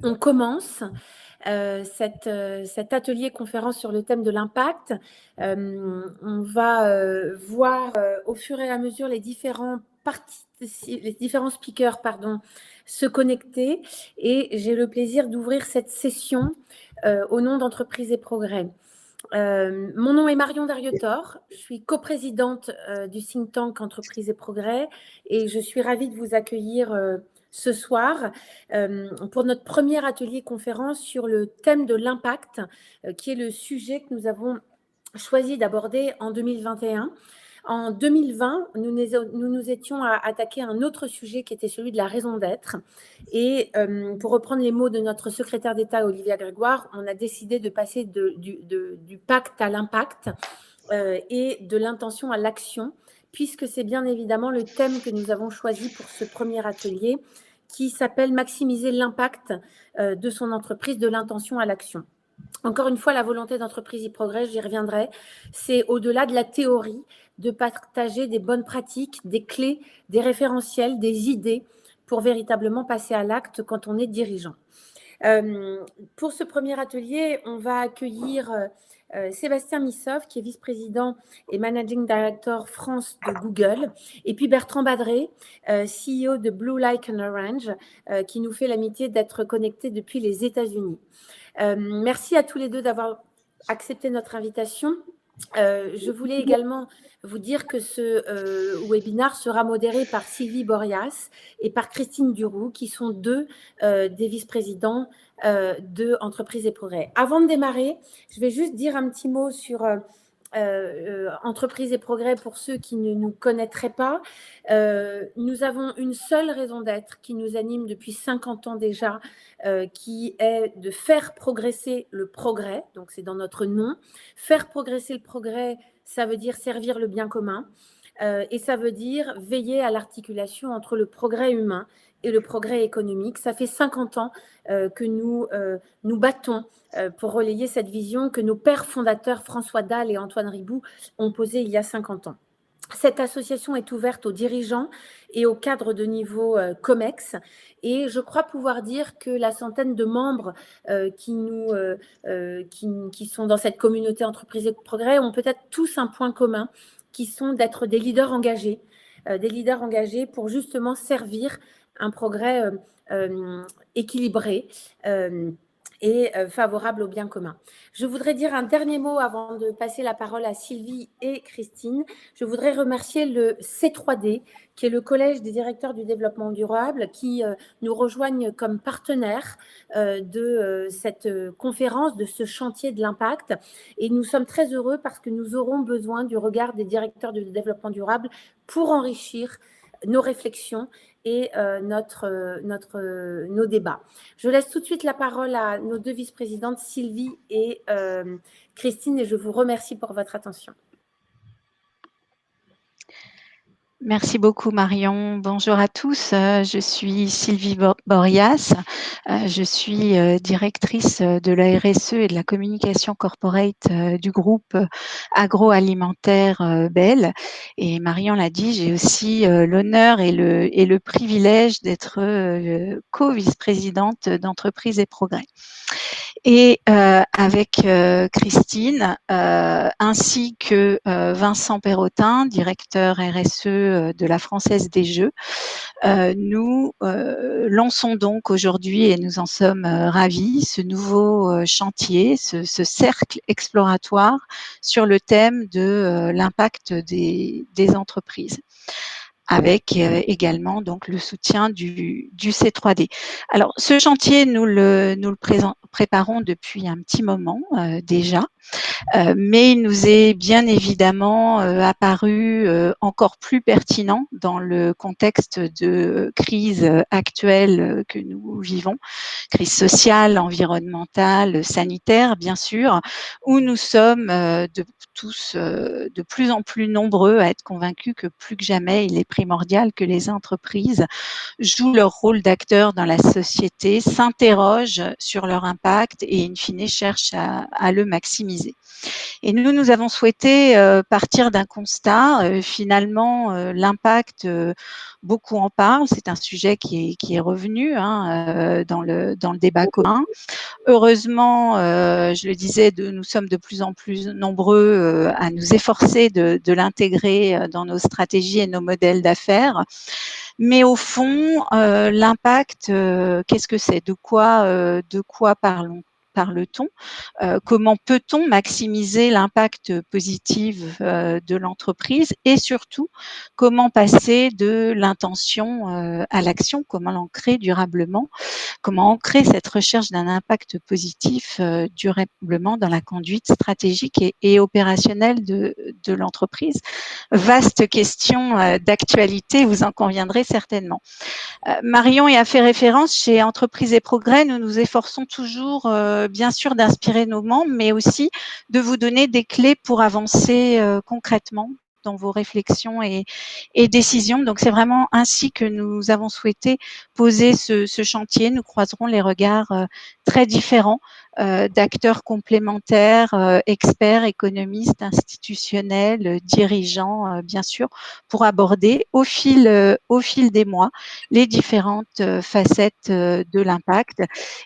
On commence cet atelier conférence sur le thème de l'impact. On va voir au fur et à mesure les différents speakers se connecter, et j'ai le plaisir d'ouvrir cette session au nom d'Entreprise et Progrès. Mon nom est Marion Darrietor, je suis coprésidente du think tank Entreprise et Progrès, et je suis ravie de vous accueillir ce soir pour notre premier atelier conférence sur le thème de l'impact, qui est le sujet que nous avons choisi d'aborder en 2021. En 2020, nous nous étions attaqués à un autre sujet qui était celui de la raison d'être. Et pour reprendre les mots de notre secrétaire d'État, Olivia Grégoire, on a décidé de passer du pacte à l'impact et de l'intention à l'action, puisque c'est bien évidemment le thème que nous avons choisi pour ce premier atelier, qui s'appelle « Maximiser l'impact de son entreprise, de l'intention à l'action ». Encore une fois, la volonté d'Entreprise et Progrès, j'y reviendrai, c'est au-delà de la théorie, de partager des bonnes pratiques, des clés, des référentiels, des idées pour véritablement passer à l'acte quand on est dirigeant. Pour ce premier atelier, on va accueillir Sébastien Missoff, qui est vice-président et managing director France de Google, et puis Bertrand Badré, CEO de Blue Like an Orange, qui nous fait l'amitié d'être connecté depuis les États-Unis. Merci à tous les deux d'avoir accepté notre invitation. Je voulais également vous dire que ce webinaire sera modéré par Sylvie Borias et par Christine Duroux, qui sont deux des vice-présidents de Entreprise et Progrès. Avant de démarrer, je vais juste dire un petit mot sur Entreprise et Progrès pour ceux qui ne nous connaîtraient pas. Nous avons une seule raison d'être qui nous anime depuis 50 ans déjà, qui est de faire progresser le progrès, donc c'est dans notre nom. Faire progresser le progrès, ça veut dire servir le bien commun, et ça veut dire veiller à l'articulation entre le progrès humain et le progrès économique. Ça fait 50 ans que nous battons pour relayer cette vision que nos pères fondateurs François Dalle et Antoine Riboud ont posée il y a 50 ans. Cette association est ouverte aux dirigeants et aux cadres de niveau COMEX, et je crois pouvoir dire que la centaine de membres qui sont dans cette communauté Entreprise et Progrès ont peut-être tous un point commun, qui sont d'être des leaders engagés pour justement servir un progrès équilibré et favorable au bien commun. Je voudrais dire un dernier mot avant de passer la parole à Sylvie et Christine. Je voudrais remercier le C3D, qui est le Collège des directeurs du développement durable, qui nous rejoignent comme partenaires de cette conférence, de ce chantier de l'impact. Et nous sommes très heureux parce que nous aurons besoin du regard des directeurs du développement durable pour enrichir nos réflexions et nos débats. Je laisse tout de suite la parole à nos deux vice-présidentes, Sylvie et Christine, et je vous remercie pour votre attention. Merci beaucoup Marion. Bonjour à tous. Je suis Sylvie Borias. Je suis directrice de la RSE et de la communication corporate du groupe agroalimentaire Bell. Et Marion l'a dit, j'ai aussi l'honneur et le privilège d'être co-vice-présidente d'Entreprise et Progrès. Et avec Christine ainsi que Vincent Perrotin, directeur RSE de la Française des Jeux, nous lançons donc aujourd'hui, et nous en sommes ravis, ce nouveau chantier, ce cercle exploratoire sur le thème de l'impact des entreprises, avec également donc le soutien du C3D. Alors, ce chantier, nous le préparons depuis un petit moment déjà, mais il nous est bien évidemment apparu encore plus pertinent dans le contexte de crise actuelle que nous vivons, crise sociale, environnementale, sanitaire, bien sûr, où nous sommes tous de plus en plus nombreux à être convaincus que plus que jamais, il est primordial que les entreprises jouent leur rôle d'acteur dans la société, s'interrogent sur leur impact et in fine cherchent à le maximiser. Et nous avons souhaité partir d'un constat. Finalement, l'impact, beaucoup en parlent. C'est un sujet qui est revenu dans le débat commun. Heureusement, je le disais, nous sommes de plus en plus nombreux à nous efforcer de l'intégrer dans nos stratégies et nos modèles d'affaires. Mais au fond, l'impact, qu'est-ce que c'est? De quoi parle-t-on? Comment peut-on maximiser l'impact positif de l'entreprise et surtout, comment passer de l'intention à l'action? Comment l'ancrer durablement? Comment ancrer cette recherche d'un impact positif durablement dans la conduite stratégique et opérationnelle de l'entreprise? Vaste question d'actualité, vous en conviendrez certainement. Marion y a fait référence. Chez Entreprises et Progrès, nous nous efforçons toujours, bien sûr, d'inspirer nos membres, mais aussi de vous donner des clés pour avancer concrètement dans vos réflexions et décisions. Donc, c'est vraiment ainsi que nous avons souhaité poser ce chantier. Nous croiserons les regards très différents d'acteurs complémentaires, experts, économistes, institutionnels, dirigeants, bien sûr, pour aborder au fil des mois les différentes facettes de l'impact.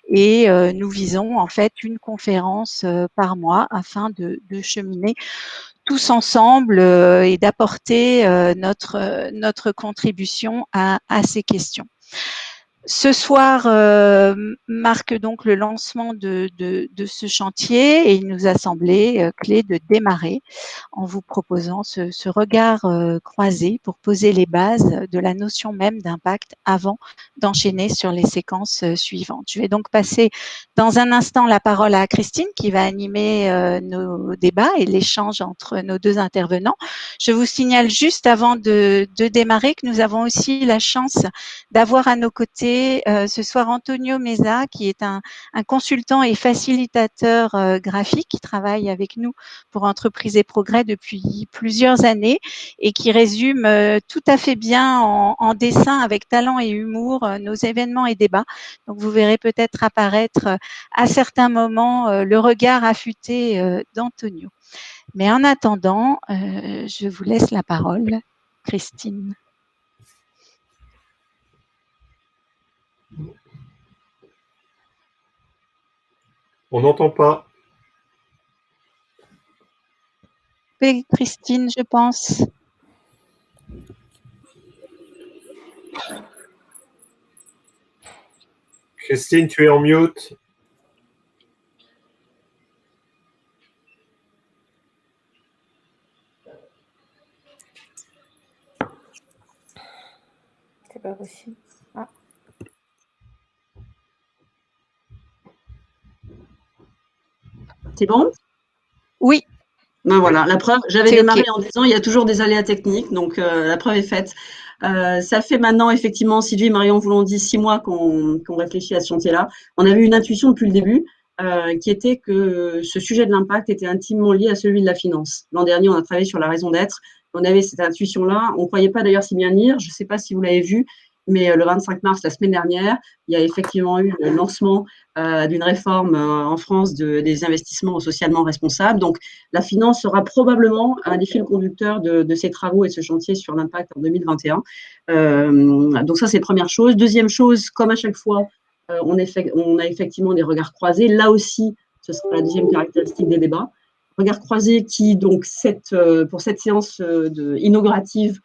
Et nous visons en fait une conférence par mois afin de cheminer tous ensemble et d'apporter notre contribution à ces questions. Ce soir marque donc le lancement de ce chantier et il nous a semblé clé de démarrer en vous proposant ce regard croisé pour poser les bases de la notion même d'impact avant d'enchaîner sur les séquences suivantes. Je vais donc passer dans un instant la parole à Christine qui va animer nos débats et l'échange entre nos deux intervenants. Je vous signale juste avant de démarrer que nous avons aussi la chance d'avoir à nos côtés ce soir Antonio Meza, qui est un consultant et facilitateur graphique qui travaille avec nous pour Entreprises et Progrès depuis plusieurs années et qui résume tout à fait bien en dessin avec talent et humour nos événements et débats. Donc, vous verrez peut-être apparaître à certains moments le regard affûté d'Antonio. Mais en attendant, je vous laisse la parole, Christine. On n'entend pas. Christine, je pense. Christine, tu es en mute. C'est pas possible. Ah. C'est bon? Oui. Ben voilà, la preuve, j'avais démarré en disant il y a toujours des aléas techniques, donc la preuve est faite. Ça fait maintenant, effectivement, Sylvie et Marion vous l'ont dit, 6 mois qu'on réfléchit à ce chantier-là. On avait une intuition depuis le début qui était que ce sujet de l'impact était intimement lié à celui de la finance. L'an dernier, on a travaillé sur la raison d'être. On avait cette intuition-là. On ne croyait pas d'ailleurs si bien lire. Je ne sais pas si vous l'avez vu, mais le 25 mars, la semaine dernière, il y a effectivement eu le lancement d'une réforme en France des investissements socialement responsables. Donc, la finance sera probablement un des fils conducteurs de ces travaux et de ce chantier sur l'impact en 2021. Donc, ça, c'est la première chose. Deuxième chose, comme à chaque fois, on a effectivement des regards croisés. Là aussi, ce sera la deuxième caractéristique des débats. Regards croisés qui, donc, pour cette séance inaugurative,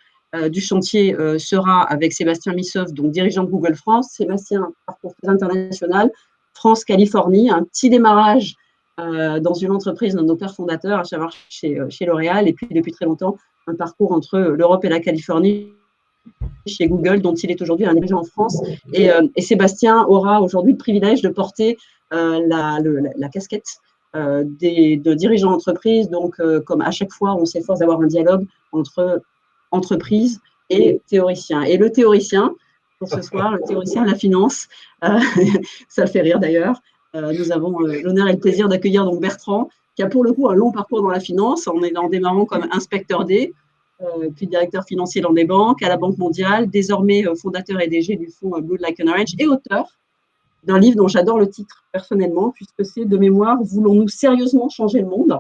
du chantier sera avec Sébastien Missoff, donc dirigeant de Google France. Sébastien, parcours très international, France-Californie, un petit démarrage dans une entreprise de nos pères fondateurs, à savoir chez L'Oréal, et puis depuis très longtemps, un parcours entre l'Europe et la Californie chez Google, dont il est aujourd'hui un dirigeant en France. Et Sébastien aura aujourd'hui le privilège de porter la casquette de dirigeants d'entreprise. Donc, comme à chaque fois, on s'efforce d'avoir un dialogue entre entreprise et théoricien. Et le théoricien, pour ce soir, le théoricien de la finance, ça fait rire d'ailleurs. Nous avons l'honneur et le plaisir d'accueillir donc Bertrand, qui a pour le coup un long parcours dans la finance, en démarrant comme inspecteur D, puis directeur financier dans des banques, à la Banque mondiale, désormais fondateur et DG du fonds Blue Like an Orange et auteur d'un livre dont j'adore le titre personnellement, puisque c'est de mémoire « Voulons-nous sérieusement changer le monde ?»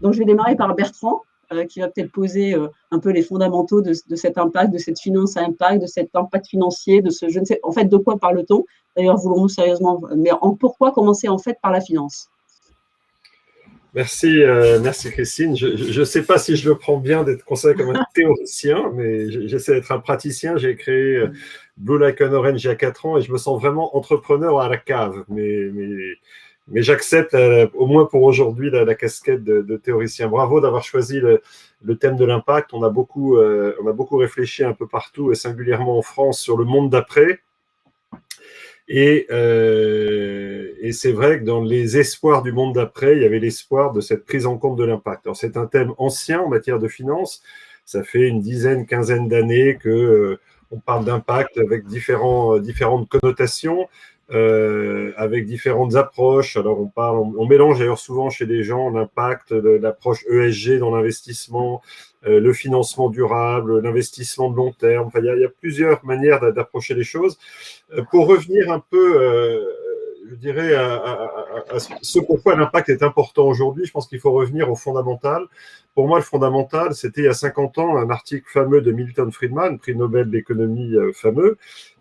Donc, je vais démarrer par Bertrand, qui va peut-être poser un peu les fondamentaux de cet impact, de cette finance à impact, de cet impact financier, de ce je ne sais, en fait, de quoi parle-t-on? D'ailleurs, voulons-nous sérieusement, mais pourquoi commencer en fait par la finance? Merci, merci Christine. Je ne sais pas si je le prends bien d'être considéré comme un théoricien, mais j'essaie d'être un praticien. J'ai créé Blue Like an Orange il y a 4 ans et je me sens vraiment entrepreneur à la cave. Mais j'accepte, au moins pour aujourd'hui, la casquette de théoricien. Bravo d'avoir choisi le thème de l'impact. On a beaucoup réfléchi un peu partout et singulièrement en France sur le monde d'après. Et c'est vrai que dans les espoirs du monde d'après, il y avait l'espoir de cette prise en compte de l'impact. Alors, c'est un thème ancien en matière de finance. Ça fait une dizaine, quinzaine d'années qu'on parle d'impact avec différentes connotations, avec différentes approches. Alors, on mélange d'ailleurs souvent chez les gens l'impact, l'approche ESG dans l'investissement, le financement durable, l'investissement de long terme. Enfin, il y a plusieurs manières d'approcher les choses. Pour revenir un peu, je dirais, à ce pourquoi l'impact est important aujourd'hui, je pense qu'il faut revenir au fondamental. Pour moi, le fondamental, c'était il y a 50 ans un article fameux de Milton Friedman, prix Nobel d'économie fameux,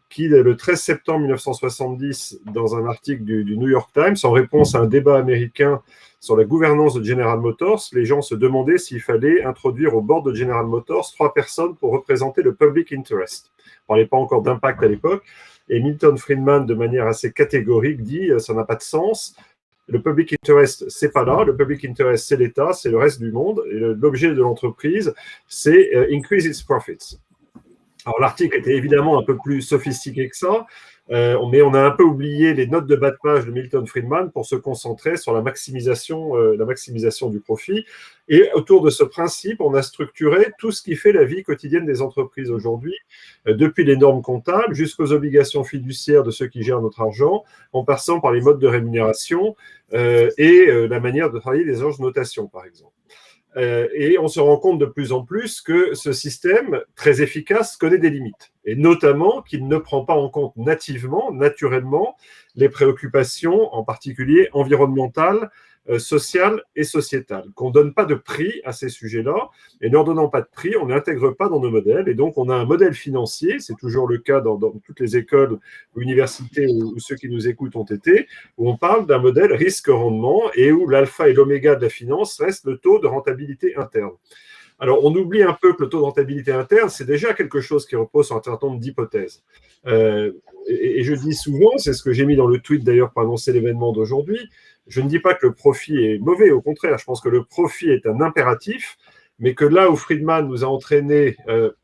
qui, le 13 septembre 1970, dans un article du New York Times, en réponse à un débat américain sur la gouvernance de General Motors, les gens se demandaient s'il fallait introduire au board de General Motors 3 personnes pour représenter le public interest. On ne parlait pas encore d'impact à l'époque. Et Milton Friedman, de manière assez catégorique, dit ça n'a pas de sens. Le public interest, c'est pas là. Le public interest, c'est l'État, c'est le reste du monde. Et l'objet de l'entreprise, c'est increase its profits. Alors, l'article était évidemment un peu plus sophistiqué que ça, mais on a un peu oublié les notes de bas de page de Milton Friedman pour se concentrer sur la maximisation du profit. Et autour de ce principe, on a structuré tout ce qui fait la vie quotidienne des entreprises aujourd'hui, depuis les normes comptables jusqu'aux obligations fiduciaires de ceux qui gèrent notre argent, en passant par les modes de rémunération et la manière de travailler les anges de notation, par exemple. Et on se rend compte de plus en plus que ce système, très efficace, connaît des limites. Et notamment qu'il ne prend pas en compte nativement, naturellement, les préoccupations, en particulier environnementales, sociales et sociétales. Qu'on ne donne pas de prix à ces sujets-là. Et ne leur donnant pas de prix, on ne l'intègre pas dans nos modèles. Et donc, on a un modèle financier, c'est toujours le cas dans toutes les écoles ou universités où ceux qui nous écoutent ont été, où on parle d'un modèle risque-rendement et où l'alpha et l'oméga de la finance reste le taux de rentabilité interne. Alors, on oublie un peu que le taux de rentabilité interne, c'est déjà quelque chose qui repose sur un certain nombre d'hypothèses. Et je dis souvent, c'est ce que j'ai mis dans le tweet d'ailleurs pour annoncer l'événement d'aujourd'hui, je ne dis pas que le profit est mauvais, au contraire, je pense que le profit est un impératif, mais que là où Friedman nous a entraînés,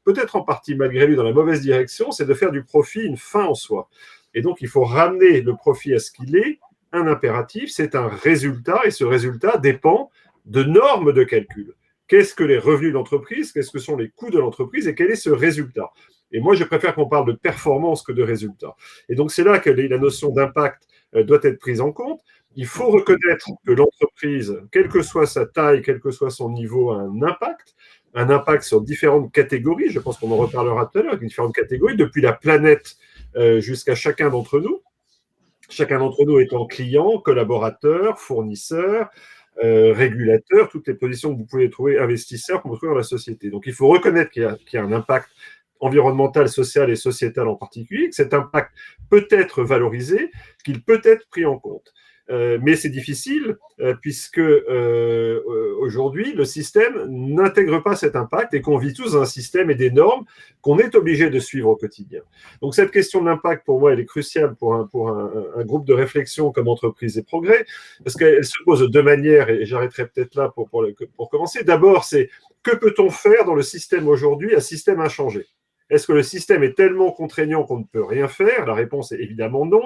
peut-être en partie malgré lui, dans la mauvaise direction, c'est de faire du profit une fin en soi. Et donc, il faut ramener le profit à ce qu'il est, un impératif, c'est un résultat, et ce résultat dépend de normes de calcul. Qu'est-ce que les revenus de l'entreprise, qu'est-ce que sont les coûts de l'entreprise et quel est ce résultat? Et moi, je préfère qu'on parle de performance que de résultat. Et donc, c'est là que la notion d'impact doit être prise en compte. Il faut reconnaître que l'entreprise, quelle que soit sa taille, quel que soit son niveau, a un impact sur différentes catégories. Je pense qu'on en reparlera tout à l'heure, différentes catégories, depuis la planète jusqu'à chacun d'entre nous. Chacun d'entre nous étant client, collaborateur, fournisseur, régulateur, toutes les positions que vous pouvez trouver, investisseur, qu'on peut trouver dans la société. Donc, il faut reconnaître qu'il y a un impact environnemental, social et sociétal en particulier, que cet impact peut être valorisé, qu'il peut être pris en compte. Mais c'est difficile puisque aujourd'hui, le système n'intègre pas cet impact et qu'on vit tous dans un système et des normes qu'on est obligé de suivre au quotidien. Donc cette question de l'impact, pour moi, elle est cruciale pour un groupe de réflexion comme Entreprise et Progrès, parce qu'elle se pose de deux manières, et j'arrêterai peut-être là pour commencer. D'abord, c'est que peut-on faire dans le système aujourd'hui, un système inchangé? Est-ce que le système est tellement contraignant qu'on ne peut rien faire? La réponse est évidemment non.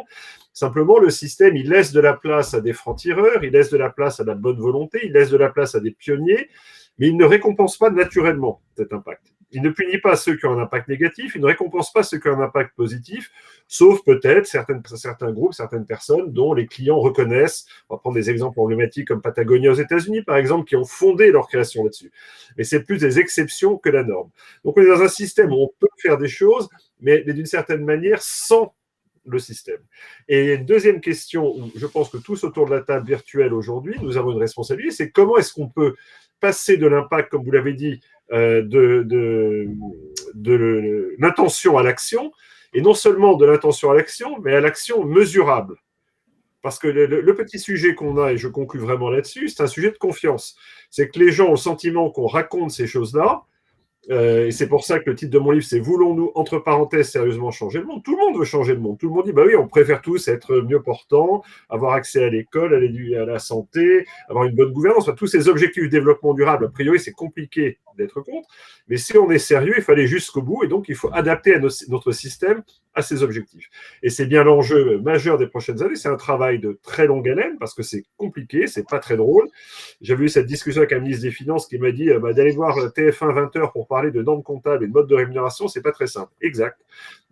Simplement, le système, il laisse de la place à des francs-tireurs, il laisse de la place à la bonne volonté, il laisse de la place à des pionniers, mais il ne récompense pas naturellement cet impact. Il ne punit pas ceux qui ont un impact négatif, il ne récompense pas ceux qui ont un impact positif, sauf peut-être certains groupes, certaines personnes dont les clients reconnaissent, on va prendre des exemples emblématiques comme Patagonia aux États-Unis, par exemple, qui ont fondé leur création là-dessus. Mais c'est plus des exceptions que la norme. Donc on est dans un système où on peut faire des choses, mais d'une certaine manière sans le système. Et il y a une deuxième question où je pense que tous autour de la table virtuelle aujourd'hui, nous avons une responsabilité, c'est comment est-ce qu'on peut passer de l'impact, comme vous l'avez dit, de l'intention à l'action, et non seulement de l'intention à l'action, mais à l'action mesurable. Parce que le petit sujet qu'on a, et je conclue vraiment là-dessus, c'est un sujet de confiance. C'est que les gens ont le sentiment qu'on raconte ces choses-là, et c'est pour ça que le titre de mon livre, c'est « Voulons-nous, entre parenthèses, sérieusement changer le monde ?» Tout le monde veut changer le monde. Tout le monde dit « Bah oui, on préfère tous être mieux portants, avoir accès à l'école, à la santé, avoir une bonne gouvernance. » Enfin, tous ces objectifs de développement durable, a priori, c'est compliqué d'être contre. Mais si on est sérieux, il faut aller jusqu'au bout. Et donc, il faut adapter notre système à ces objectifs. Et c'est bien l'enjeu majeur des prochaines années. C'est un travail de très longue haleine parce que c'est compliqué, c'est pas très drôle. J'avais eu cette discussion avec un ministre des Finances qui m'a dit d'aller voir TF1 20h pour parler de normes comptables et de mode de rémunération, c'est pas très simple. Exact.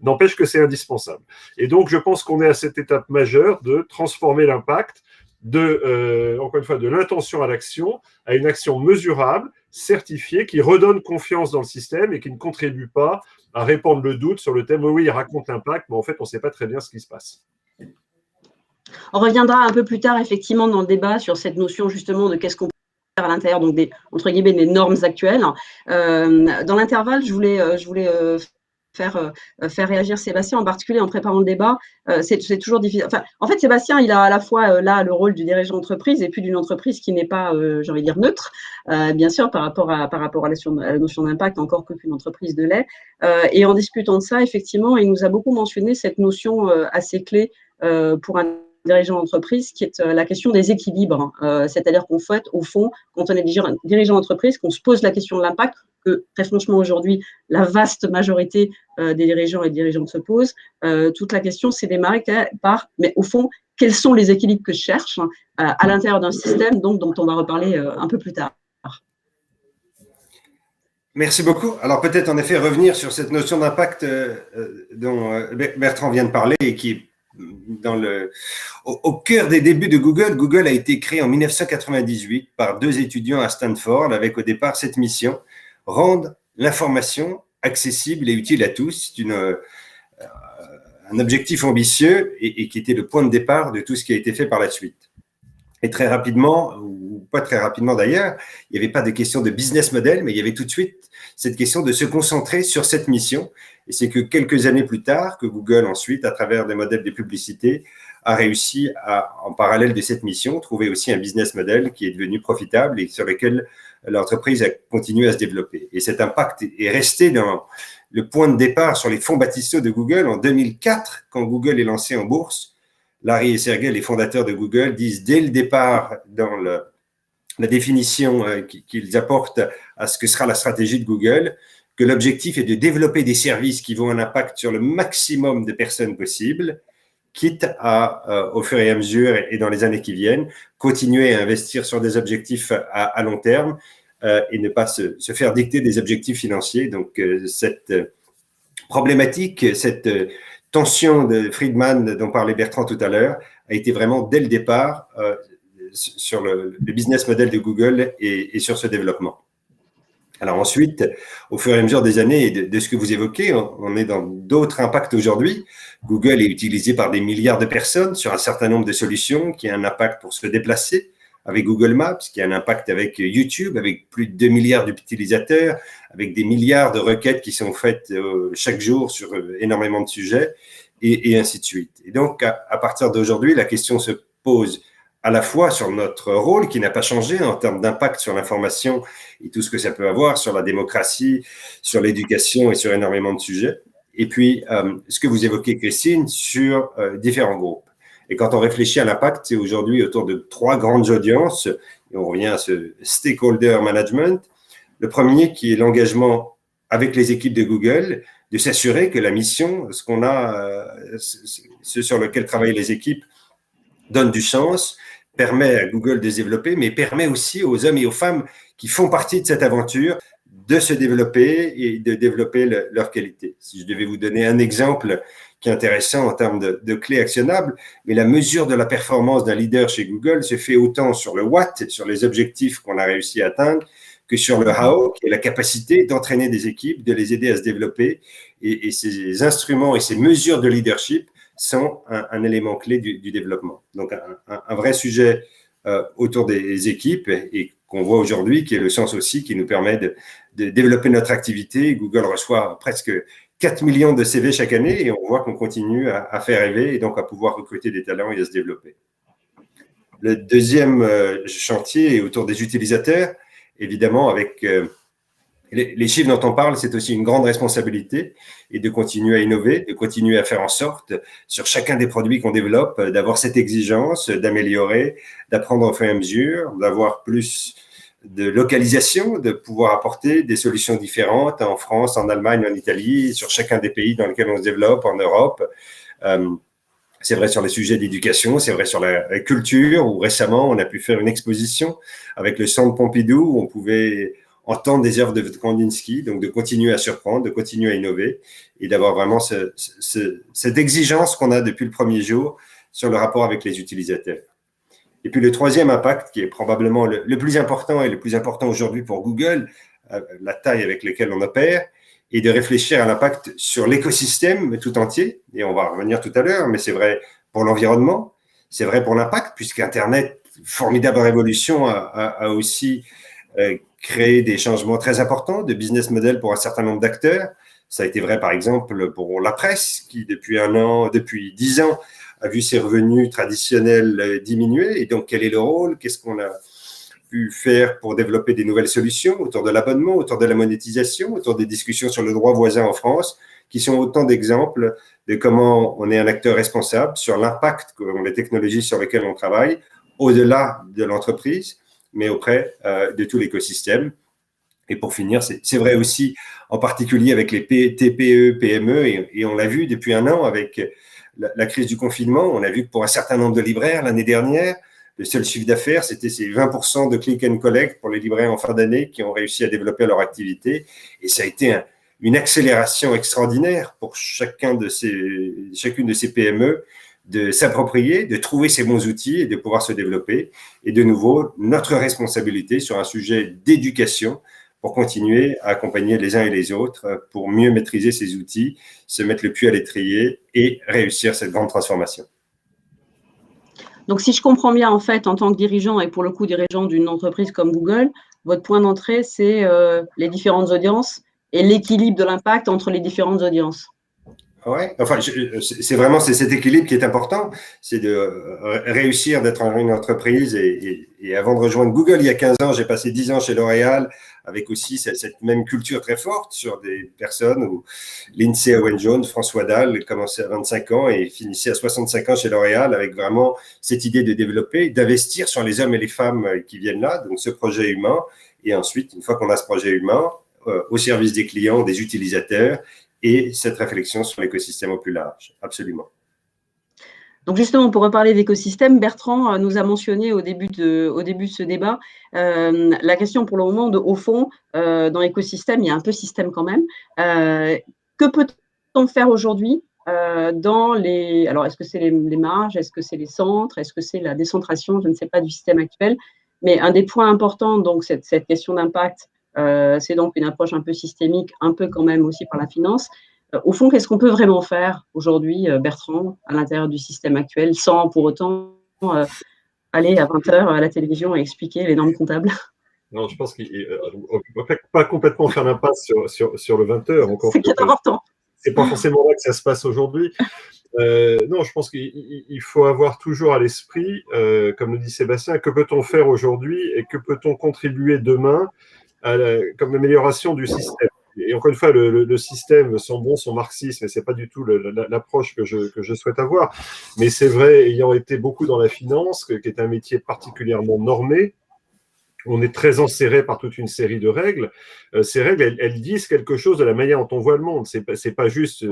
N'empêche que c'est indispensable. Et donc, je pense qu'on est à cette étape majeure de transformer l'impact encore une fois, de l'intention à l'action, à une action mesurable, certifiée, qui redonne confiance dans le système et qui ne contribue pas à répandre le doute sur le thème « oui, il raconte l'impact, mais en fait, on ne sait pas très bien ce qui se passe ». On reviendra un peu plus tard, effectivement, dans le débat sur cette notion, justement, de qu'est-ce qu'on peut faire à l'intérieur, donc entre guillemets, des normes actuelles. Dans l'intervalle, je voulais faire réagir Sébastien, en particulier en préparant le débat. C'est toujours difficile. Enfin, en fait, Sébastien, il a à la fois là le rôle du dirigeant d'entreprise et puis d'une entreprise qui n'est pas, j'ai envie de dire, neutre, bien sûr, par rapport à la notion d'impact, encore qu'une entreprise de lait. Et en discutant de ça, effectivement, il nous a beaucoup mentionné cette notion assez clé pour un dirigeant d'entreprise, qui est la question des équilibres. C'est-à-dire qu'en fait, au fond, quand on est dirigeant d'entreprise, qu'on se pose la question de l'impact, que très franchement aujourd'hui, la vaste majorité des dirigeants et dirigeantes se posent, toute la question c'est démarrer par, mais au fond, quels sont les équilibres que je cherche à l'intérieur d'un système, donc, dont on va reparler un peu plus tard. Merci beaucoup. Alors peut-être en effet revenir sur cette notion d'impact dont Bertrand vient de parler et qui est au cœur des débuts de Google. Google a été créé en 1998 par 2 étudiants à Stanford avec au départ cette mission: rendre l'information accessible et utile à tous. C'est un objectif ambitieux et qui était le point de départ de tout ce qui a été fait par la suite. Et très rapidement, ou pas très rapidement d'ailleurs, il n'y avait pas de question de business model, mais il y avait tout de suite cette question de se concentrer sur cette mission. Et c'est que quelques années plus tard, que Google ensuite, à travers des modèles de publicité, a réussi à, en parallèle de cette mission, trouver aussi un business model qui est devenu profitable et sur lequel l'entreprise a continué à se développer. Et cet impact est resté dans le point de départ sur les fonds baptismaux de Google en 2004, quand Google est lancé en bourse. Larry et Sergey, les fondateurs de Google, disent dès le départ, dans la définition qu'ils apportent à ce que sera la stratégie de Google, que l'objectif est de développer des services qui vont avoir un impact sur le maximum de personnes possible, quitte à, au fur et à mesure et dans les années qui viennent, continuer à investir sur des objectifs à long terme et ne pas se faire dicter des objectifs financiers. Donc, cette problématique, cette tension de Friedman dont parlait Bertrand tout à l'heure a été vraiment dès le départ sur le business model de Google et sur ce développement. Alors ensuite, au fur et à mesure des années et de ce que vous évoquez, on est dans d'autres impacts aujourd'hui. Google est utilisé par des milliards de personnes sur un certain nombre de solutions qui a un impact pour se déplacer, avec Google Maps, qui a un impact avec YouTube, avec plus de 2 milliards d'utilisateurs, avec des milliards de requêtes qui sont faites chaque jour sur énormément de sujets, et ainsi de suite. Et donc, à partir d'aujourd'hui, la question se pose à la fois sur notre rôle, qui n'a pas changé en termes d'impact sur l'information et tout ce que ça peut avoir sur la démocratie, sur l'éducation et sur énormément de sujets. Et puis, ce que vous évoquez, Christine, sur différents groupes. Et quand on réfléchit à l'impact, c'est aujourd'hui autour de 3 grandes audiences, et on revient à ce stakeholder management. Le premier qui est l'engagement avec les équipes de Google, de s'assurer que la mission, ce sur lequel travaillent les équipes, donne du sens, permet à Google de se développer, mais permet aussi aux hommes et aux femmes qui font partie de cette aventure de se développer et de développer leur qualité. Si je devais vous donner un exemple qui est intéressant en termes de clés actionnables, mais la mesure de la performance d'un leader chez Google se fait autant sur le what, sur les objectifs qu'on a réussi à atteindre, que sur le how, qui est la capacité d'entraîner des équipes, de les aider à se développer. Et ces instruments et ces mesures de leadership sont un élément clé du développement. Donc, un vrai sujet autour des équipes et qu'on voit aujourd'hui, qui est le sens aussi qui nous permet de développer notre activité. Google reçoit presque 4 millions de CV chaque année et on voit qu'on continue à faire rêver et donc à pouvoir recruter des talents et à se développer. Le deuxième chantier est autour des utilisateurs, évidemment avec les chiffres dont on parle, c'est aussi une grande responsabilité et de continuer à innover, de continuer à faire en sorte, sur chacun des produits qu'on développe, d'avoir cette exigence, d'améliorer, d'apprendre au fur et à mesure, d'avoir plus de localisation, de pouvoir apporter des solutions différentes en France, en Allemagne, en Italie, sur chacun des pays dans lesquels on se développe, en Europe. C'est vrai sur les sujets d'éducation, c'est vrai sur la culture, où récemment, on a pu faire une exposition avec le Centre Pompidou, où on pouvait entendre des œuvres de Kandinsky, donc de continuer à surprendre, de continuer à innover et d'avoir vraiment cette exigence qu'on a depuis le premier jour sur le rapport avec les utilisateurs. Et puis le troisième impact, qui est probablement le plus important et le plus important aujourd'hui pour Google, la taille avec laquelle on opère, est de réfléchir à l'impact sur l'écosystème tout entier. Et on va revenir tout à l'heure, mais c'est vrai pour l'environnement, c'est vrai pour l'impact, puisqu'Internet, formidable révolution, a aussi créé des changements très importants de business model pour un certain nombre d'acteurs. Ça a été vrai, par exemple, pour la presse, qui depuis 10 ans, a vu ses revenus traditionnels diminuer. Et donc, quel est le rôle? Qu'est-ce qu'on a pu faire pour développer des nouvelles solutions autour de l'abonnement, autour de la monétisation, autour des discussions sur le droit voisin en France, qui sont autant d'exemples de comment on est un acteur responsable sur l'impact qu'ont les technologies sur lesquelles on travaille, au-delà de l'entreprise, mais auprès de tout l'écosystème. Et pour finir, c'est vrai aussi, en particulier avec les TPE, PME, et on l'a vu depuis 1 an avec la crise du confinement, on a vu que pour un certain nombre de libraires, l'année dernière, le seul chiffre d'affaires, c'était ces 20% de click and collect pour les libraires en fin d'année qui ont réussi à développer leur activité. Et ça a été une accélération extraordinaire pour chacune de ces PME de s'approprier, de trouver ces bons outils et de pouvoir se développer. Et de nouveau, notre responsabilité sur un sujet d'éducation pour continuer à accompagner les uns et les autres pour mieux maîtriser ces outils, se mettre le pied à l'étrier et réussir cette grande transformation. Donc, si je comprends bien, en fait, en tant que dirigeant et pour le coup dirigeant d'une entreprise comme Google, votre point d'entrée, c'est les différentes audiences et l'équilibre de l'impact entre les différentes audiences. Oui, enfin, c'est vraiment cet équilibre qui est important, c'est de réussir d'être une entreprise et avant de rejoindre Google il y a 15 ans, j'ai passé 10 ans chez L'Oréal avec aussi cette même culture très forte sur des personnes où Lindsay Owen-Jones, François Dalle commençait à 25 ans et finissait à 65 ans chez L'Oréal avec vraiment cette idée de développer, d'investir sur les hommes et les femmes qui viennent là, donc ce projet humain et ensuite, une fois qu'on a ce projet humain, au service des clients, des utilisateurs, et cette réflexion sur l'écosystème au plus large, absolument. Donc justement, pour reparler d'écosystème, Bertrand nous a mentionné au début de ce débat la question pour le moment de, au fond, dans l'écosystème, il y a un peu système quand même. Que peut-on faire aujourd'hui dans les… Alors, est-ce que c'est les marges, est-ce que c'est les centres, est-ce que c'est la décentration, je ne sais pas, du système actuel. Mais un des points importants, donc, cette question d'impact, c'est donc une approche un peu systémique, un peu quand même aussi par la finance. Au fond, qu'est-ce qu'on peut vraiment faire aujourd'hui, Bertrand, à l'intérieur du système actuel, sans pour autant aller à 20h à la télévision et expliquer les normes comptables? Non, je pense qu'on ne va pas complètement faire l'impasse sur le 20h. C'est qui est important. C'est pas forcément là que ça se passe aujourd'hui. Non, je pense qu'il faut avoir toujours à l'esprit, comme le dit Sébastien, que peut-on faire aujourd'hui et que peut-on contribuer demain comme amélioration du système. Et encore une fois, le système sent bon son marxisme, et c'est pas du tout l'approche que je souhaite avoir. Mais c'est vrai, ayant été beaucoup dans la finance, qui est un métier particulièrement normé, on est très enserré par toute une série de règles. Ces règles, elles disent quelque chose de la manière dont on voit le monde. C'est pas juste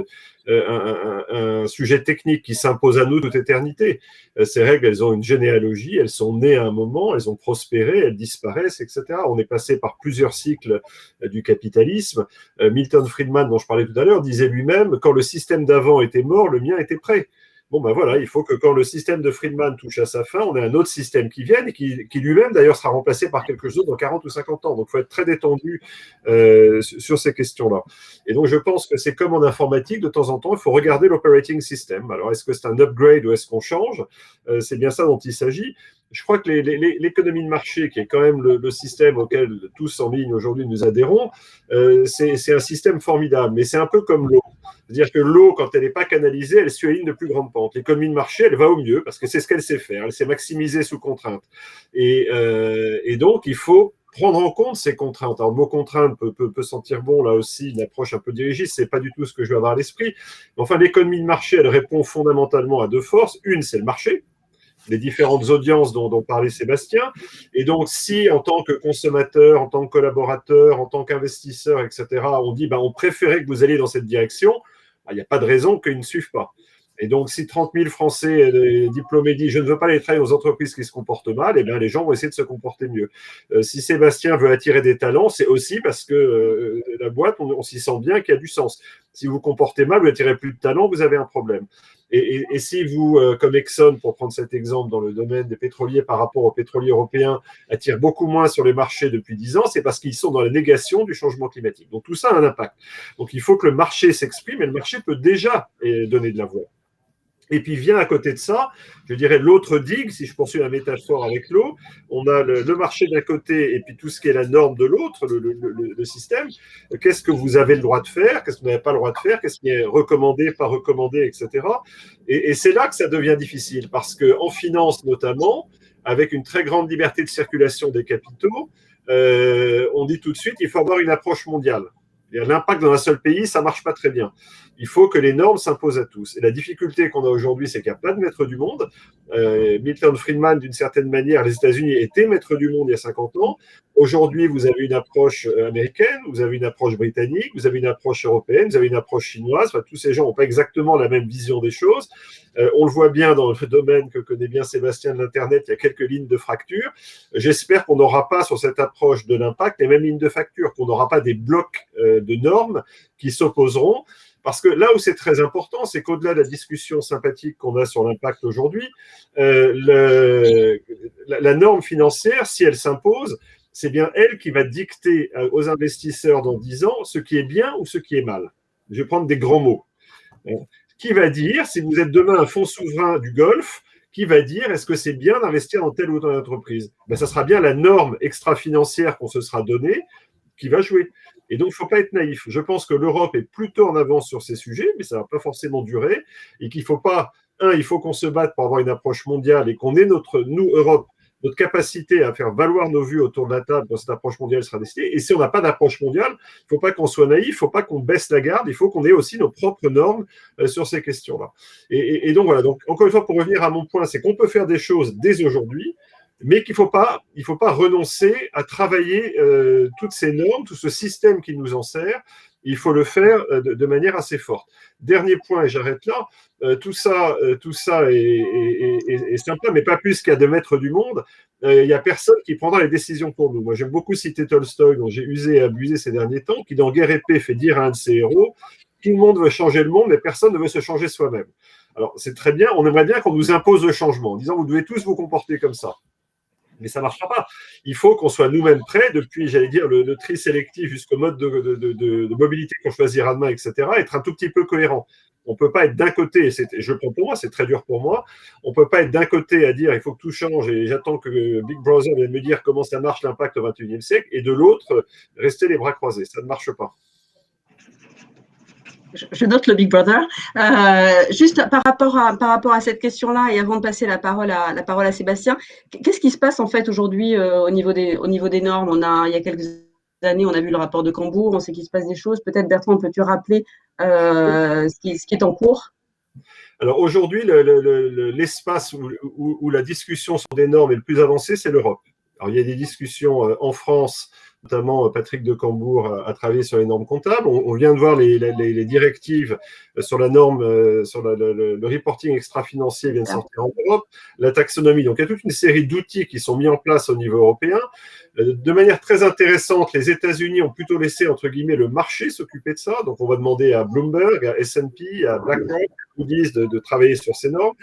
un sujet technique qui s'impose à nous toute éternité. Ces règles, elles ont une généalogie, elles sont nées à un moment, elles ont prospéré, elles disparaissent, etc. On est passé par plusieurs cycles du capitalisme. Milton Friedman, dont je parlais tout à l'heure, disait lui-même « Quand le système d'avant était mort, le mien était prêt ». Bon, ben voilà, il faut que quand le système de Friedman touche à sa fin, on ait un autre système qui vienne et qui lui-même, d'ailleurs, sera remplacé par quelque chose dans 40 ou 50 ans. Donc, il faut être très détendu sur ces questions-là. Et donc, je pense que c'est comme en informatique, de temps en temps, il faut regarder l'operating system. Alors, est-ce que c'est un upgrade ou est-ce qu'on change? C'est bien ça dont il s'agit. Je crois que l'économie de marché, qui est quand même le système auquel tous en ligne aujourd'hui nous adhérons, c'est un système formidable. Mais c'est un peu comme l'eau. C'est-à-dire que l'eau, quand elle n'est pas canalisée, elle suit à une de plus grande pente. L'économie de marché, elle va au mieux parce que c'est ce qu'elle sait faire. Elle sait maximiser sous contrainte. Et donc, il faut prendre en compte ces contraintes. Alors, le mot contrainte peut sentir bon, là aussi, une approche un peu dirigiste. C'est pas du tout ce que je veux avoir à l'esprit. Mais enfin, l'économie de marché, elle répond fondamentalement à deux forces. Une, c'est le marché, les différentes audiences dont parlait Sébastien. Et donc, si en tant que consommateur, en tant que collaborateur, en tant qu'investisseur, etc., on dit on préférait que vous alliez dans cette direction, il n'y a pas de raison qu'ils ne suivent pas. Et donc, si 30 000 Français diplômés disent « je ne veux pas aller travailler aux entreprises qui se comportent mal », eh bien, les gens vont essayer de se comporter mieux. Si Sébastien veut attirer des talents, c'est aussi parce que la boîte, on s'y sent bien, qu'il y a du sens. Si vous vous comportez mal, vous n'attirez plus de talents, vous avez un problème. Et si vous, comme Exxon, pour prendre cet exemple dans le domaine des pétroliers par rapport aux pétroliers européens, attirent beaucoup moins sur les marchés depuis 10 ans, c'est parce qu'ils sont dans la négation du changement climatique. Donc tout ça a un impact. Donc il faut que le marché s'exprime et le marché peut déjà donner de la voix. Et puis vient à côté de ça, je dirais l'autre digue, si je poursuis la métaphore avec l'eau, on a le marché d'un côté et puis tout ce qui est la norme de l'autre, le système. Qu'est-ce que vous avez le droit de faire? Qu'est-ce que vous n'avez pas le droit de faire? Qu'est-ce qui est recommandé, pas recommandé, etc. Et c'est là que ça devient difficile, parce qu'en finance notamment, avec une très grande liberté de circulation des capitaux, on dit tout de suite qu'il faut avoir une approche mondiale. L'impact dans un seul pays, ça ne marche pas très bien. Il faut que les normes s'imposent à tous. Et la difficulté qu'on a aujourd'hui, c'est qu'il n'y a pas de maître du monde. Milton Friedman, d'une certaine manière, les États-Unis étaient maîtres du monde il y a 50 ans. Aujourd'hui, vous avez une approche américaine, vous avez une approche britannique, vous avez une approche européenne, vous avez une approche chinoise. Enfin, tous ces gens n'ont pas exactement la même vision des choses. On le voit bien dans le domaine que connaît bien Sébastien de l'Internet, il y a quelques lignes de fracture. J'espère qu'on n'aura pas sur cette approche de l'impact les mêmes lignes de fracture, qu'on n'aura pas des blocs de normes qui s'opposeront. Parce que là où c'est très important, c'est qu'au-delà de la discussion sympathique qu'on a sur l'impact aujourd'hui, la norme financière, si elle s'impose, c'est bien elle qui va dicter aux investisseurs dans 10 ans ce qui est bien ou ce qui est mal. Je vais prendre des grands mots. Qui va dire, si vous êtes demain un fonds souverain du Golfe, qui va dire est-ce que c'est bien d'investir dans telle ou telle entreprise? Ça sera bien la norme extra-financière qu'on se sera donnée qui va jouer. Et donc, il ne faut pas être naïf. Je pense que l'Europe est plutôt en avance sur ces sujets, mais ça ne va pas forcément durer. Et qu'il ne faut pas, il faut qu'on se batte pour avoir une approche mondiale et qu'on ait nous, Europe, notre capacité à faire valoir nos vues autour de la table quand cette approche mondiale sera décidée. Et si on n'a pas d'approche mondiale, il ne faut pas qu'on soit naïf, il ne faut pas qu'on baisse la garde, il faut qu'on ait aussi nos propres normes sur ces questions-là. Et donc, voilà. Donc, encore une fois, pour revenir à mon point, c'est qu'on peut faire des choses dès aujourd'hui, mais qu'il ne faut pas renoncer à travailler toutes ces normes, tout ce système qui nous en sert. Il faut le faire de manière assez forte. Dernier point, et j'arrête là, tout ça est sympa, mais pas plus qu'il y a de maîtres du monde. Il n'y a personne qui prendra les décisions pour nous. Moi, j'aime beaucoup citer Tolstoï, dont j'ai usé et abusé ces derniers temps, qui dans Guerre et Paix fait dire à un de ses héros « Tout le monde veut changer le monde, mais personne ne veut se changer soi-même ». Alors, c'est très bien, on aimerait bien qu'on nous impose le changement, en disant « Vous devez tous vous comporter comme ça ». Mais ça ne marchera pas. Il faut qu'on soit nous-mêmes prêts, depuis, j'allais dire, le tri sélectif jusqu'au mode de mobilité qu'on choisira demain, etc., être un tout petit peu cohérent. On ne peut pas être d'un côté, je le prends pour moi, c'est très dur pour moi, on ne peut pas être d'un côté à dire il faut que tout change et j'attends que Big Brother vienne me dire comment ça marche l'impact au XXIe siècle, et de l'autre, rester les bras croisés. Ça ne marche pas. Je note le Big Brother. Juste par rapport à cette question-là, et avant de passer la parole à Sébastien, qu'est-ce qui se passe en fait aujourd'hui au niveau des normes? Il y a quelques années, on a vu le rapport de Cambourg, on sait qu'il se passe des choses. Peut-être, Bertrand, peux-tu rappeler ce qui est en cours? Alors aujourd'hui, l'espace où la discussion sur des normes est le plus avancée, c'est l'Europe. Alors il y a des discussions en France notamment Patrick de Cambourg a travaillé sur les normes comptables. On vient de voir les directives sur la norme, sur le reporting extra-financier vient de sortir en Europe, la taxonomie. Donc, il y a toute une série d'outils qui sont mis en place au niveau européen. De manière très intéressante, les États-Unis ont plutôt laissé, entre guillemets, le marché s'occuper de ça. Donc, on va demander à Bloomberg, à S&P, à BlackRock, à Moody's de travailler sur ces normes.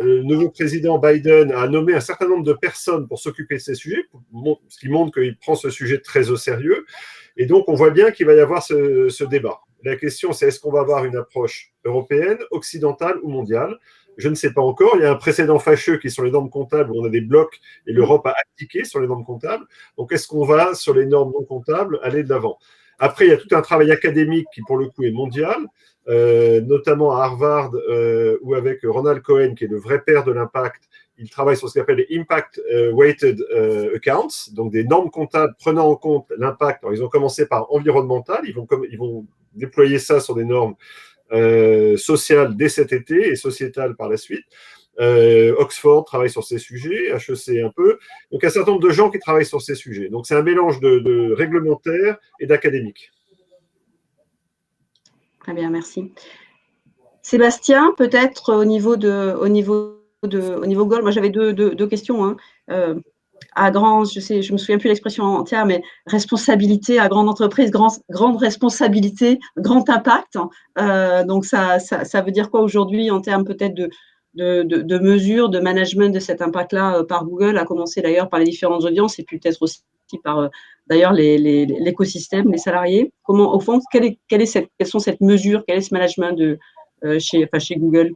Le nouveau président Biden a nommé un certain nombre de personnes pour s'occuper de ces sujets, ce qui montre qu'il prend ce sujet très au sérieux. Et donc, on voit bien qu'il va y avoir ce débat. La question, c'est est-ce qu'on va avoir une approche européenne, occidentale ou mondiale? Je ne sais pas encore. Il y a un précédent fâcheux qui est sur les normes comptables où on a des blocs et l'Europe a abdiqué sur les normes comptables. Donc, est-ce qu'on va, sur les normes non comptables, aller de l'avant? Après, il y a tout un travail académique qui, pour le coup, est mondial. Notamment à Harvard, où avec Ronald Cohen, qui est le vrai père de l'impact, il travaille sur ce qu'on appelle les Impact Weighted Accounts, donc des normes comptables prenant en compte l'impact. Alors, ils ont commencé par environnemental, ils vont déployer ça sur des normes sociales dès cet été et sociétales par la suite. Oxford travaille sur ces sujets, HEC un peu. Donc, un certain nombre de gens qui travaillent sur ces sujets. Donc, c'est un mélange de réglementaire et d'académique. Très bien, merci. Sébastien, peut-être au niveau Gold, moi j'avais deux questions. Hein. Je me souviens plus l'expression entière, mais responsabilité à grande entreprise, grande responsabilité, grand impact. Donc ça veut dire quoi aujourd'hui en termes peut-être de mesures, de management de cet impact-là par Google, à commencer d'ailleurs par les différentes audiences et puis peut-être aussi par d'ailleurs l'écosystème, les salariés. Comment, au fond, quelles sont cette mesure, quel est ce management chez Google?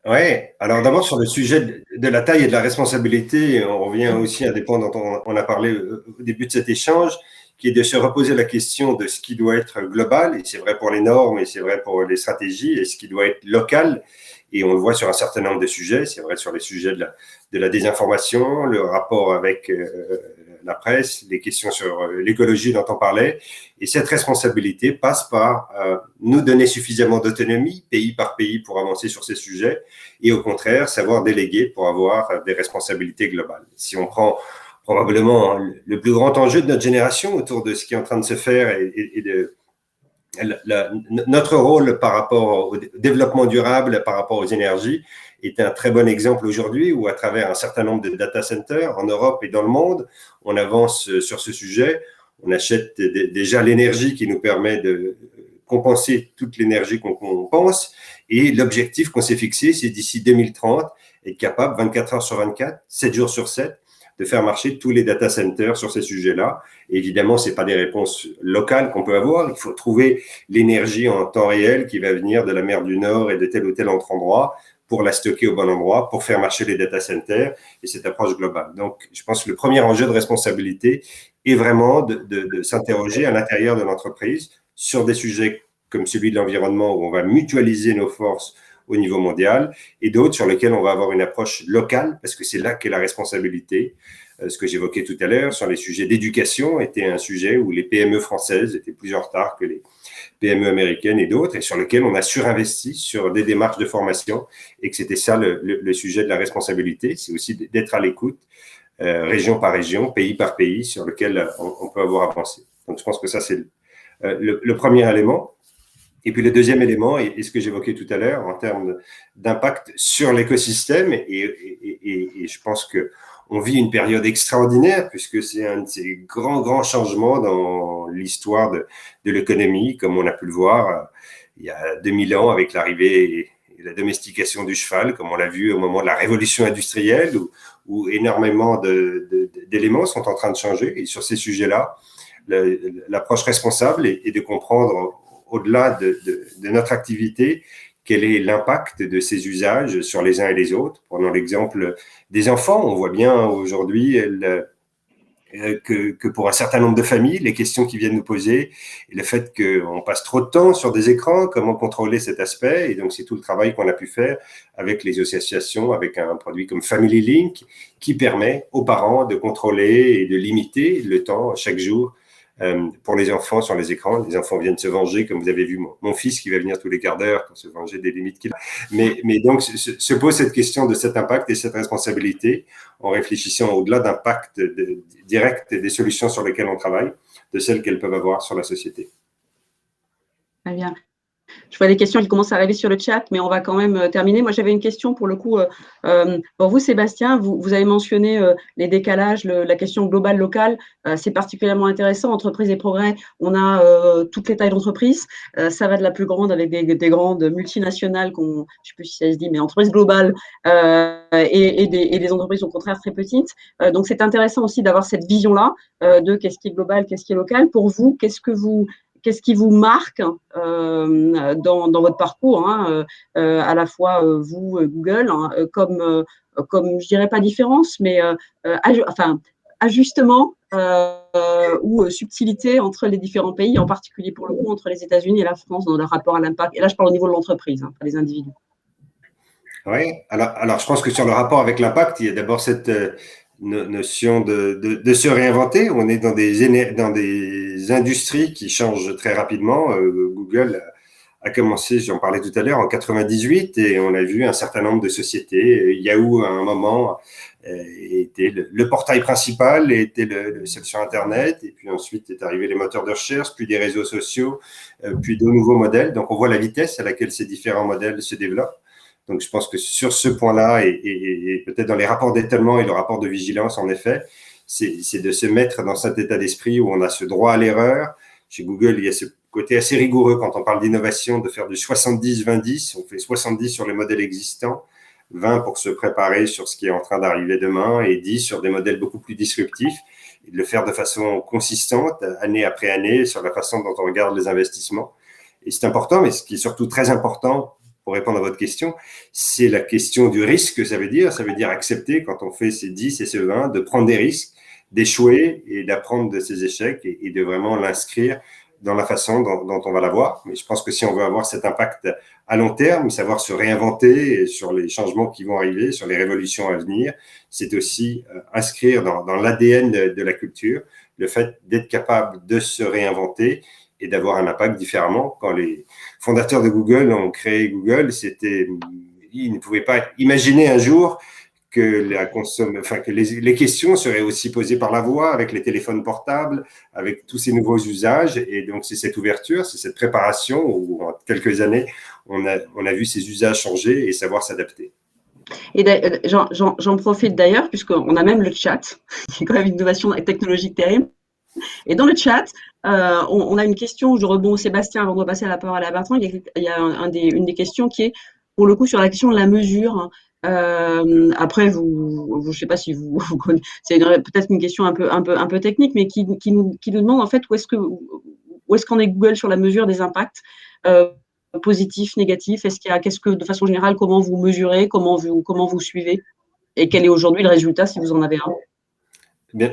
Oui, alors d'abord sur le sujet de la taille et de la responsabilité, on revient aussi à des points dont on a parlé au début de cet échange, qui est de se reposer la question de ce qui doit être global, et c'est vrai pour les normes, et c'est vrai pour les stratégies, et ce qui doit être local. Et on le voit sur un certain nombre de sujets, c'est vrai sur les sujets de la désinformation, le rapport avec la presse, les questions sur l'écologie dont on parlait. Et cette responsabilité passe par nous donner suffisamment d'autonomie, pays par pays, pour avancer sur ces sujets, et au contraire, savoir déléguer pour avoir des responsabilités globales. Si on prend probablement le plus grand enjeu de notre génération autour de ce qui est en train de se faire et de notre rôle par rapport au développement durable, par rapport aux énergies, est un très bon exemple aujourd'hui où, à travers un certain nombre de data centers en Europe et dans le monde, on avance sur ce sujet. On achète déjà l'énergie qui nous permet de compenser toute l'énergie qu'on pense. Et l'objectif qu'on s'est fixé, c'est d'ici 2030, être capable, 24 heures sur 24, 7 jours sur 7, de faire marcher tous les data centers sur ces sujets-là. Et évidemment, ce n'est pas des réponses locales qu'on peut avoir. Il faut trouver l'énergie en temps réel qui va venir de la mer du Nord et de tel ou tel autre endroit pour la stocker au bon endroit, pour faire marcher les data centers et cette approche globale. Donc, je pense que le premier enjeu de responsabilité est vraiment de s'interroger à l'intérieur de l'entreprise sur des sujets comme celui de l'environnement où on va mutualiser nos forces au niveau mondial, et d'autres sur lesquels on va avoir une approche locale, parce que c'est là qu'est la responsabilité. Ce que j'évoquais tout à l'heure sur les sujets d'éducation était un sujet où les PME françaises étaient plus en retard que les PME américaines et d'autres, et sur lequel on a surinvesti sur des démarches de formation, et que c'était ça le sujet de la responsabilité, c'est aussi d'être à l'écoute, région par région, pays par pays, sur lequel on peut avoir avancé. Donc je pense que ça c'est le premier élément. Et puis le deuxième élément est ce que j'évoquais tout à l'heure en termes d'impact sur l'écosystème, et je pense qu'on vit une période extraordinaire puisque c'est un de ces grands changements dans l'histoire de l'économie, comme on a pu le voir il y a 2000 ans avec l'arrivée et la domestication du cheval, comme on l'a vu au moment de la révolution industrielle, où énormément d'éléments sont en train de changer. Et sur ces sujets-là, l'approche responsable est de comprendre au-delà de notre activité, quel est l'impact de ces usages sur les uns et les autres. Prenons l'exemple des enfants. On voit bien aujourd'hui que pour un certain nombre de familles, les questions qui viennent nous poser, et le fait qu'on passe trop de temps sur des écrans, comment contrôler cet aspect. Et donc, c'est tout le travail qu'on a pu faire avec les associations, avec un produit comme Family Link, qui permet aux parents de contrôler et de limiter le temps chaque jour pour les enfants sur les écrans. Les enfants viennent se venger, comme vous avez vu mon fils qui va venir tous les quarts d'heure pour se venger des limites qu'il a. Mais donc, se pose cette question de cet impact et cette responsabilité en réfléchissant au-delà d'impact direct des solutions sur lesquelles on travaille, de celles qu'elles peuvent avoir sur la société. Très bien. Je vois les questions qui commencent à arriver sur le chat, mais on va quand même terminer. Moi, j'avais une question pour le coup. Pour vous, Sébastien, vous avez mentionné les décalages, la question globale locale. C'est particulièrement intéressant. Entreprise et progrès, on a toutes les tailles d'entreprise. Ça va de la plus grande avec des grandes multinationales, je ne sais plus si ça se dit, mais entreprises globales et des entreprises au contraire très petites. Donc, c'est intéressant aussi d'avoir cette vision-là de qu'est-ce qui est global, qu'est-ce qui est local. Pour vous, qu'est-ce qui vous marque dans votre parcours, à la fois vous, Google, comme je dirais pas différence, mais ajustement ou subtilité entre les différents pays, en particulier pour le coup entre les États-Unis et la France dans le rapport à l'impact. Et là, je parle au niveau de l'entreprise, pas des individus. Oui, alors je pense que sur le rapport avec l'impact, il y a d'abord cette notion de se réinventer. On est dans des industries qui changent très rapidement. Google a commencé, j'en parlais tout à l'heure, en 98 et on a vu un certain nombre de sociétés. Yahoo, à un moment, était le portail principal, était le sur Internet, et puis ensuite est arrivé les moteurs de recherche, puis des réseaux sociaux, puis de nouveaux modèles. Donc, on voit la vitesse à laquelle ces différents modèles se développent. Donc, je pense que sur ce point-là, et peut-être dans les rapports d'étalement et le rapport de vigilance, en effet, c'est de se mettre dans cet état d'esprit où on a ce droit à l'erreur. Chez Google, il y a ce côté assez rigoureux quand on parle d'innovation, de faire du 70-20-10. On fait 70 sur les modèles existants, 20 pour se préparer sur ce qui est en train d'arriver demain et 10 sur des modèles beaucoup plus disruptifs. Et de le faire de façon consistante, année après année, sur la façon dont on regarde les investissements. Et c'est important, mais ce qui est surtout très important, pour répondre à votre question, c'est la question du risque, ça veut dire accepter, quand on fait ces 10 et ces 20, de prendre des risques, d'échouer et d'apprendre de ces échecs et de vraiment l'inscrire dans la façon dont on va l'avoir. Mais je pense que si on veut avoir cet impact à long terme, savoir se réinventer sur les changements qui vont arriver, sur les révolutions à venir, c'est aussi inscrire dans l'ADN de la culture le fait d'être capable de se réinventer et d'avoir un impact différemment. Quand les fondateurs de Google ont créé Google, ils ne pouvaient pas imaginer un jour que les questions seraient aussi posées par la voix, avec les téléphones portables, avec tous ces nouveaux usages. Et donc, c'est cette ouverture, c'est cette préparation où, en quelques années, on a vu ces usages changer et savoir s'adapter. Et j'en profite d'ailleurs, puisqu'on a même le chat, qui est quand même une innovation technologique terrible. Et dans le chat, on a une question où je rebondis Sébastien avant de passer la parole à Bertrand. Il y a une des questions qui est, pour le coup, sur la question de la mesure. Après, je ne sais pas si vous connaissez, c'est peut-être une question un peu technique, mais qui nous demande en fait où est-ce qu'en est Google sur la mesure des impacts positifs, négatifs. Qu'est-ce que, de façon générale, comment vous mesurez, comment vous suivez, et quel est aujourd'hui le résultat si vous en avez un?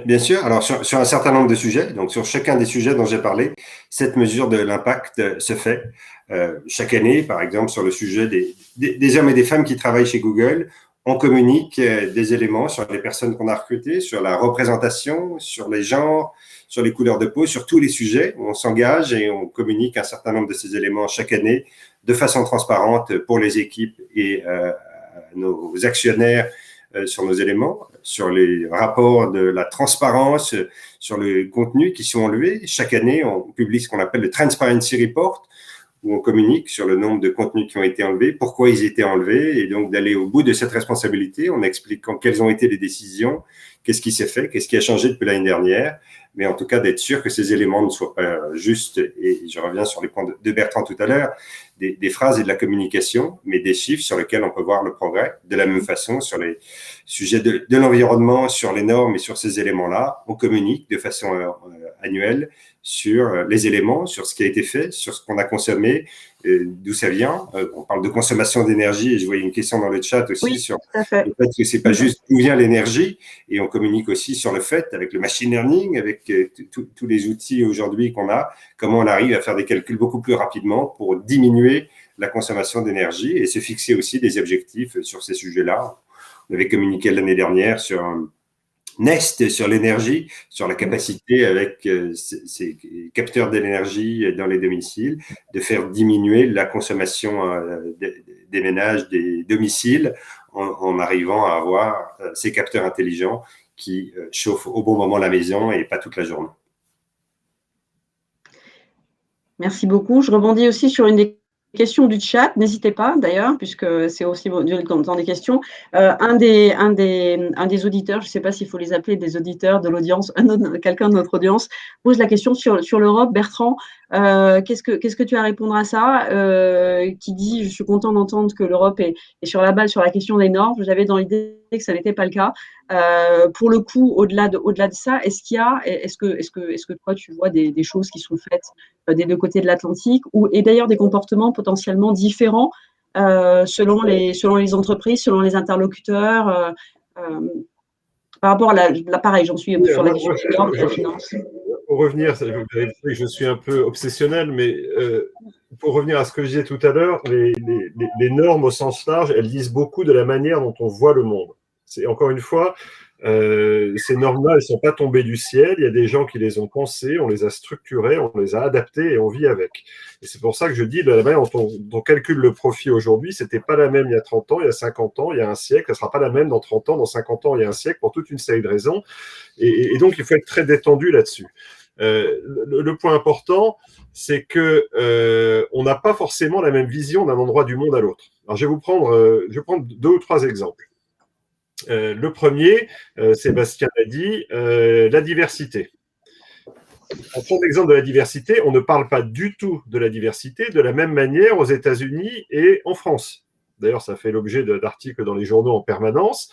Bien sûr. Alors, sur un certain nombre de sujets, donc sur chacun des sujets dont j'ai parlé, cette mesure de l'impact se fait chaque année. Par exemple, sur le sujet des hommes et des femmes qui travaillent chez Google, on communique des éléments sur les personnes qu'on a recrutées, sur la représentation, sur les genres, sur les couleurs de peau, sur tous les sujets. On s'engage et on communique un certain nombre de ces éléments chaque année de façon transparente pour les équipes et nos actionnaires sur nos éléments, sur les rapports de la transparence, sur les contenus qui sont enlevés. Chaque année, on publie ce qu'on appelle le Transparency Report, où on communique sur le nombre de contenus qui ont été enlevés, pourquoi ils étaient enlevés, et donc d'aller au bout de cette responsabilité en expliquant quelles ont été les décisions, qu'est-ce qui s'est fait, qu'est-ce qui a changé depuis l'année dernière, mais en tout cas d'être sûr que ces éléments ne soient pas justes, et je reviens sur les points de Bertrand tout à l'heure, des phrases et de la communication, mais des chiffres sur lesquels on peut voir le progrès. De la même façon, sur les sujets de l'environnement, sur les normes et sur ces éléments-là, on communique de façon annuelle sur les éléments, sur ce qui a été fait, sur ce qu'on a consommé, d'où ça vient. On parle de consommation d'énergie et je voyais une question dans le chat aussi sur le fait que c'est pas juste d'où vient l'énergie, et on communique aussi sur le fait, avec le machine learning, avec tous les outils aujourd'hui qu'on a, comment on arrive à faire des calculs beaucoup plus rapidement pour diminuer la consommation d'énergie et se fixer aussi des objectifs sur ces sujets-là. On avait communiqué l'année dernière sur Nest sur l'énergie, sur la capacité avec ces capteurs d'énergie dans les domiciles, de faire diminuer la consommation des ménages, des domiciles, en arrivant à avoir ces capteurs intelligents qui chauffent au bon moment la maison et pas toute la journée. Merci beaucoup. Je rebondis aussi sur une des questions du chat. N'hésitez pas d'ailleurs, puisque c'est aussi dans des questions. Un des auditeurs, je ne sais pas s'il faut les appeler des auditeurs de l'audience, quelqu'un de notre audience, pose la question sur l'Europe. Bertrand, qu'est-ce que tu as à répondre à ça, qui dit « Je suis content d'entendre que l'Europe est sur la balle sur la question des normes. J'avais dans l'idée que ça n'était pas le cas. » Pour le coup, au-delà de ça, est-ce que toi tu vois des choses qui sont faites des deux côtés de l'Atlantique, et d'ailleurs des comportements potentiellement différents selon les entreprises, selon les interlocuteurs, par rapport à l'appareil, j'en suis sur la question de la finance. Pour revenir, vous avez dit que je suis un peu obsessionnel, mais pour revenir à ce que je disais tout à l'heure, les normes au sens large, elles disent beaucoup de la manière dont on voit le monde. C'est encore une fois, ces normes-là, elles ne sont pas tombées du ciel. Il y a des gens qui les ont pensées, on les a structurées, on les a adaptées et on vit avec. Et c'est pour ça que je dis, de la manière dont on calcule le profit aujourd'hui, ce n'était pas la même il y a 30 ans, il y a 50 ans, il y a un siècle. Elle ne sera pas la même dans 30 ans, dans 50 ans, il y a un siècle, pour toute une série de raisons. Et donc, il faut être très détendu là-dessus. Le point important, c'est que on n'a pas forcément la même vision d'un endroit du monde à l'autre. Alors, je vais prendre 2 ou 3 exemples. Le premier, Sébastien l'a dit, la diversité. En prenant l'exemple de la diversité, on ne parle pas du tout de la diversité de la même manière aux États-Unis et en France. D'ailleurs, ça fait l'objet d'articles dans les journaux en permanence.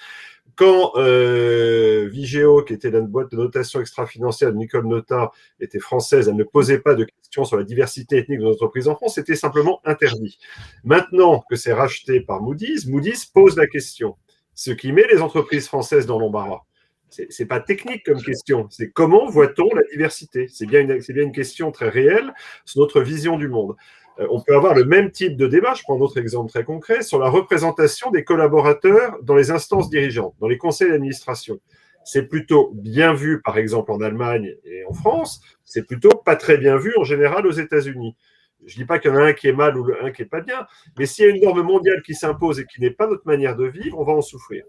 Quand Vigeo, qui était la boîte de notation extra-financière de Nicole Nota, était française, elle ne posait pas de questions sur la diversité ethnique de nos entreprises en France, c'était simplement interdit. Maintenant que c'est racheté par Moody's, Moody's pose la question, ce qui met les entreprises françaises dans l'embarras. C'est pas technique comme question, c'est comment voit-on la diversité? C'est bien une question très réelle sur notre vision du monde. On peut avoir le même type de débat, je prends un autre exemple très concret, sur la représentation des collaborateurs dans les instances dirigeantes, dans les conseils d'administration. C'est plutôt bien vu, par exemple, en Allemagne et en France, c'est plutôt pas très bien vu en général aux États-Unis. Je ne dis pas qu'il y en a un qui est mal ou un qui n'est pas bien, mais s'il y a une norme mondiale qui s'impose et qui n'est pas notre manière de vivre, on va en souffrir.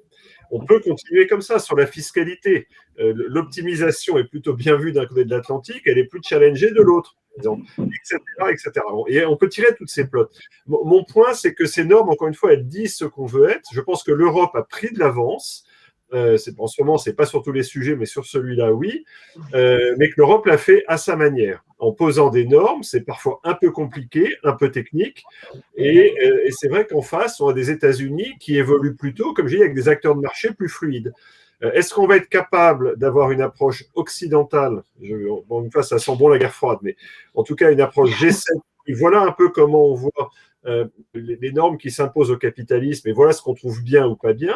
On peut continuer comme ça sur la fiscalité. L'optimisation est plutôt bien vue d'un côté de l'Atlantique, elle est plus challengée de l'autre, etc., etc. Et on peut tirer toutes ces plots. Mon point, c'est que ces normes, encore une fois, elles disent ce qu'on veut être. Je pense que l'Europe a pris de l'avance. En ce moment, ce n'est pas sur tous les sujets, mais sur celui-là, oui. Mais que l'Europe l'a fait à sa manière, en posant des normes. C'est parfois un peu compliqué, un peu technique. Et c'est vrai qu'en face, on a des États-Unis qui évoluent plutôt, comme je dis, avec des acteurs de marché plus fluides. Est-ce qu'on va être capable d'avoir une approche occidentale? Une fois, ça sent bon la guerre froide, mais en tout cas, une approche G7. Et voilà un peu comment on voit les normes qui s'imposent au capitalisme, et voilà ce qu'on trouve bien ou pas bien.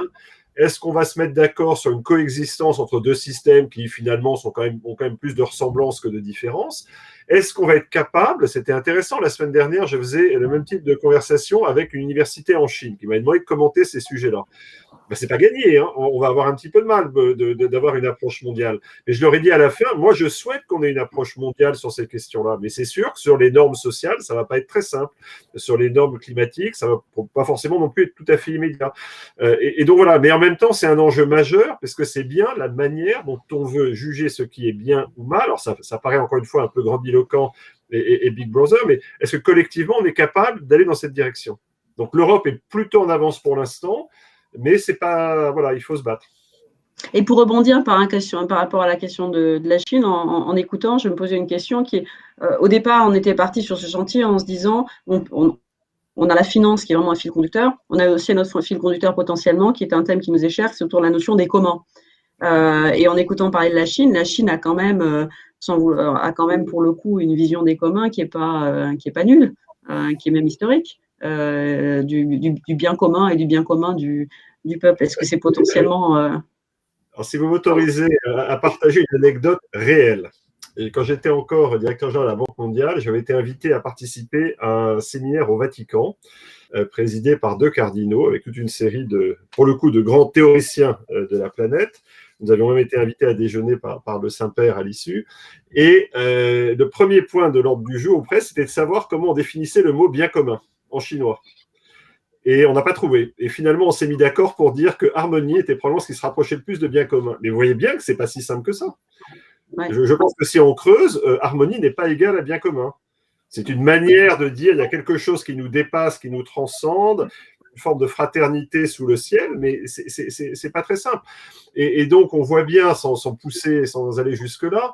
Est-ce qu'on va se mettre d'accord sur une coexistence entre deux systèmes qui finalement ont quand même plus de ressemblances que de différences? Est-ce qu'on va être capable, c'était intéressant, la semaine dernière, je faisais le même type de conversation avec une université en Chine qui m'a demandé de commenter ces sujets-là. Ben, c'est pas gagné, hein. On va avoir un petit peu de mal d'avoir une approche mondiale. Mais je leur ai dit à la fin, moi je souhaite qu'on ait une approche mondiale sur ces questions-là, mais c'est sûr que sur les normes sociales, ça va pas être très simple. Sur les normes climatiques, ça va pas forcément non plus être tout à fait immédiat. Et donc voilà, mais en même temps, c'est un enjeu majeur parce que c'est bien la manière dont on veut juger ce qui est bien ou mal. Alors ça paraît encore une fois un peu grandiloquent et Big Brother, mais est-ce que collectivement on est capable d'aller dans cette direction? Donc l'Europe est plutôt en avance pour l'instant. Mais c'est pas, voilà, il faut se battre. Et pour rebondir par rapport à la question de la Chine, en écoutant, je me posais une question qui est, au départ, on était parti sur ce chantier en se disant, on a la finance qui est vraiment un fil conducteur, on a aussi notre fil conducteur potentiellement, qui est un thème qui nous est cher, c'est autour de la notion des communs. Et en écoutant parler de la Chine a quand même pour le coup une vision des communs qui est pas nulle, qui est même historique. Du bien commun et du bien commun du peuple. Est-ce que c'est potentiellement… Alors, si vous m'autorisez à partager une anecdote réelle. Et quand j'étais encore directeur général de la Banque mondiale, j'avais été invité à participer à un séminaire au Vatican, présidé par 2 cardinaux, avec toute une série pour le coup, de grands théoriciens de la planète, Nous avions même été invités à déjeuner par le Saint-Père à l'issue. Et le premier point de l'ordre du jour auprès, c'était de savoir comment on définissait le mot bien commun en chinois. Et on n'a pas trouvé. Et finalement, on s'est mis d'accord pour dire que harmonie était probablement ce qui se rapprochait le plus de bien commun. Mais vous voyez bien que ce n'est pas si simple que ça. Ouais. Je pense que si on creuse, harmonie n'est pas égale à bien commun. C'est une manière de dire il y a quelque chose qui nous dépasse, qui nous transcende, une forme de fraternité sous le ciel, mais c'est pas très simple. Et donc, on voit bien, sans pousser, sans aller jusque-là,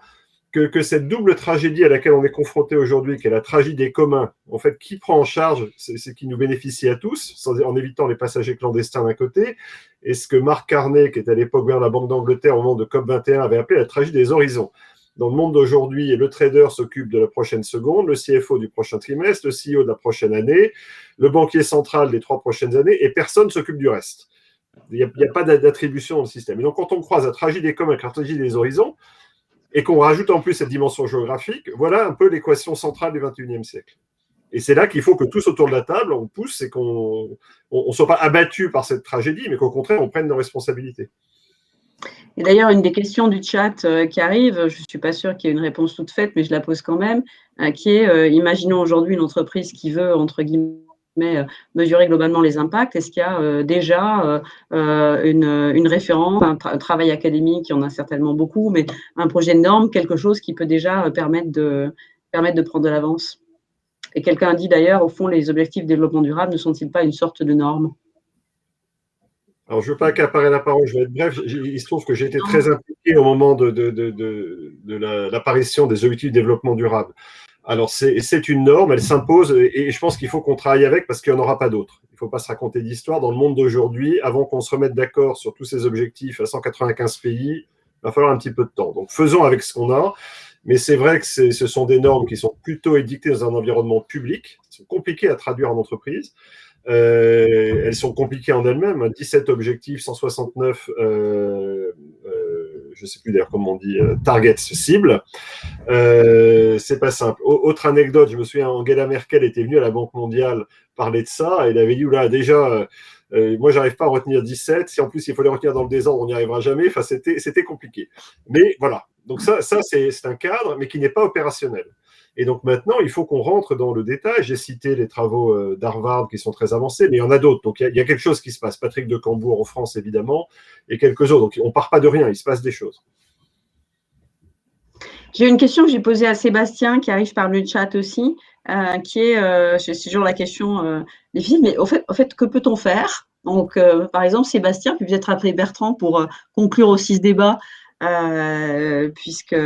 que cette double tragédie à laquelle on est confronté aujourd'hui, qui est la tragédie des communs, en fait, qui prend en charge, c'est qui nous bénéficie à tous, en évitant les passagers clandestins d'un côté, et ce que Mark Carney, qui était à l'époque gouverneur de la Banque d'Angleterre au moment de COP21, avait appelé la tragédie des horizons. Dans le monde d'aujourd'hui, le trader s'occupe de la prochaine seconde, le CFO du prochain trimestre, le CEO de la prochaine année, le banquier central des 3 prochaines années, et personne ne s'occupe du reste. Il n'y a pas d'attribution dans le système. Et donc, quand on croise la tragédie des communs avec la tragédie des horizons, et qu'on rajoute en plus cette dimension géographique, voilà un peu l'équation centrale du XXIe siècle. Et c'est là qu'il faut que tous autour de la table, on pousse et qu'on ne soit pas abattu par cette tragédie, mais qu'au contraire, on prenne nos responsabilités. Et d'ailleurs, une des questions du chat qui arrive, je ne suis pas sûre qu'il y ait une réponse toute faite, mais je la pose quand même, qui est, imaginons aujourd'hui une entreprise qui veut, entre guillemets, mesurer globalement les impacts. Est-ce qu'il y a déjà une référence, un travail académique, il y en a certainement beaucoup, mais un projet de norme, quelque chose qui peut déjà permettre de prendre de l'avance? Et quelqu'un dit d'ailleurs, au fond, les objectifs de développement durable ne sont-ils pas une sorte de norme? Alors, je ne veux pas accaparer la parole, je vais être bref. Il se trouve que j'ai été très impliqué au moment de l'apparition des objectifs de développement durable. Alors, c'est une norme, elle s'impose, et je pense qu'il faut qu'on travaille avec parce qu'il n'y en aura pas d'autres. Il ne faut pas se raconter d'histoire. Dans le monde d'aujourd'hui, avant qu'on se remette d'accord sur tous ces objectifs à 195 pays, il va falloir un petit peu de temps. Donc, faisons avec ce qu'on a. Mais c'est vrai que ce sont des normes qui sont plutôt édictées dans un environnement public, qui sont compliquées à traduire en entreprise. Elles sont compliquées en elles-mêmes, 17 objectifs, 169, je ne sais plus d'ailleurs comment on dit, targets cibles. C'est pas simple. Autre anecdote, je me souviens, Angela Merkel était venue à la Banque mondiale parler de ça, et elle avait dit, oula, déjà, moi, j'arrive pas à retenir 17, si en plus il faut les retenir dans le désordre, on n'y arrivera jamais, enfin, c'était compliqué. Mais voilà, donc ça c'est un cadre, mais qui n'est pas opérationnel. Et donc maintenant, il faut qu'on rentre dans le détail. J'ai cité les travaux d'Harvard qui sont très avancés, mais il y en a d'autres. Donc il y a quelque chose qui se passe. Patrick de Cambourg en France, évidemment, et quelques autres. Donc on ne part pas de rien, il se passe des choses. J'ai une question que j'ai posée à Sébastien, qui arrive par le chat aussi, qui est, c'est toujours la question difficile, mais au fait, que peut-on faire? Donc, par exemple, Sébastien, puis peut-être après Bertrand pour conclure aussi ce débat. Puisque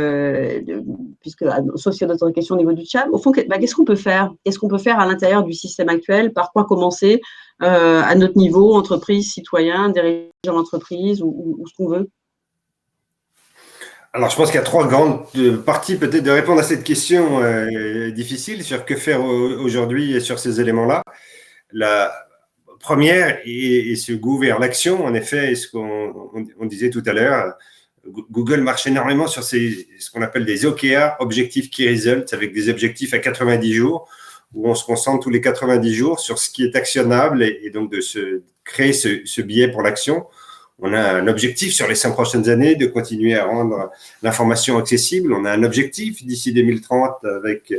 sauf s'il y a d'autres questions au niveau du chat, au fond, qu'est-ce qu'on peut faire? Qu'est-ce qu'on peut faire à l'intérieur du système actuel? Par quoi commencer à notre niveau, entreprise, citoyen, dirigeant d'entreprise ou ce qu'on veut? Alors, je pense qu'il y a 3 grandes parties peut-être de répondre à cette question difficile sur que faire aujourd'hui sur ces éléments-là. La première est ce goût vers l'action, en effet, ce qu'on disait tout à l'heure. Google marche énormément sur ce qu'on appelle des OKR, Objective Key Results, avec des objectifs à 90 jours, où on se concentre tous les 90 jours sur ce qui est actionnable et donc de créer ce biais pour l'action. On a un objectif sur les 5 prochaines années de continuer à rendre l'information accessible. On a un objectif d'ici 2030 avec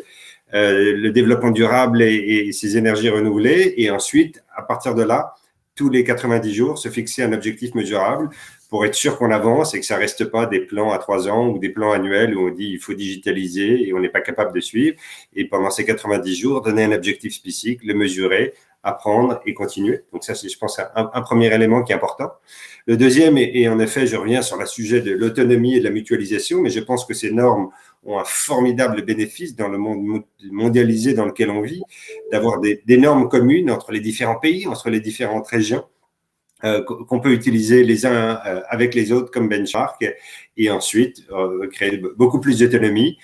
le développement durable et ses énergies renouvelées. Et ensuite, à partir de là, tous les 90 jours, se fixer un objectif mesurable pour être sûr qu'on avance et que ça reste pas des plans à 3 ans ou des plans annuels où on dit il faut digitaliser et on n'est pas capable de suivre. Et pendant ces 90 jours, donner un objectif spécifique, le mesurer, apprendre et continuer. Donc ça, c'est, je pense, un premier élément qui est important. Le deuxième, et en effet, je reviens sur le sujet de l'autonomie et de la mutualisation, mais je pense que ces normes ont un formidable bénéfice dans le monde mondialisé dans lequel on vit, d'avoir des normes communes entre les différents pays, entre les différentes régions, qu'on peut utiliser les uns avec les autres comme benchmark et ensuite créer beaucoup plus d'autonomie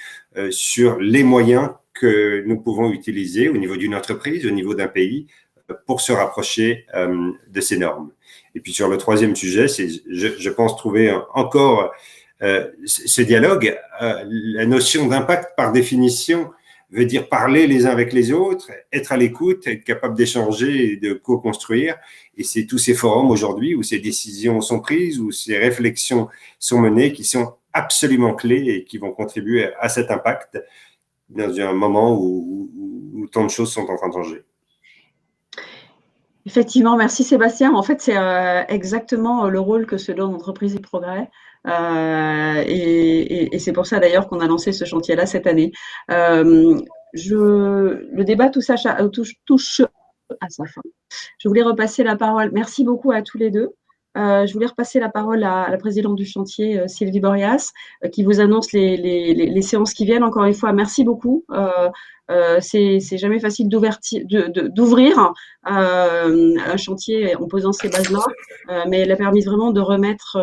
sur les moyens que nous pouvons utiliser au niveau d'une entreprise, au niveau d'un pays pour se rapprocher de ces normes. Et puis sur le troisième sujet, c'est, je pense, trouver encore ce dialogue. La notion d'impact, par définition, veut dire parler les uns avec les autres, être à l'écoute, être capable d'échanger et de co-construire. Et c'est tous ces forums aujourd'hui où ces décisions sont prises, où ces réflexions sont menées, qui sont absolument clés et qui vont contribuer à cet impact dans un moment où tant de choses sont en train de changer. Effectivement, merci Sébastien. En fait, c'est exactement le rôle que se donne Entreprise et Progrès. Et c'est pour ça d'ailleurs qu'on a lancé ce chantier-là cette année. Le débat touche à sa fin. Je voulais repasser la parole. Merci beaucoup à tous les deux. Je voulais repasser la parole à la présidente du chantier, Sylvie Borias, qui vous annonce les séances qui viennent. Encore une fois, merci beaucoup. C'est jamais facile d'ouvrir un chantier en posant ces bases-là, mais elle a permis vraiment de remettre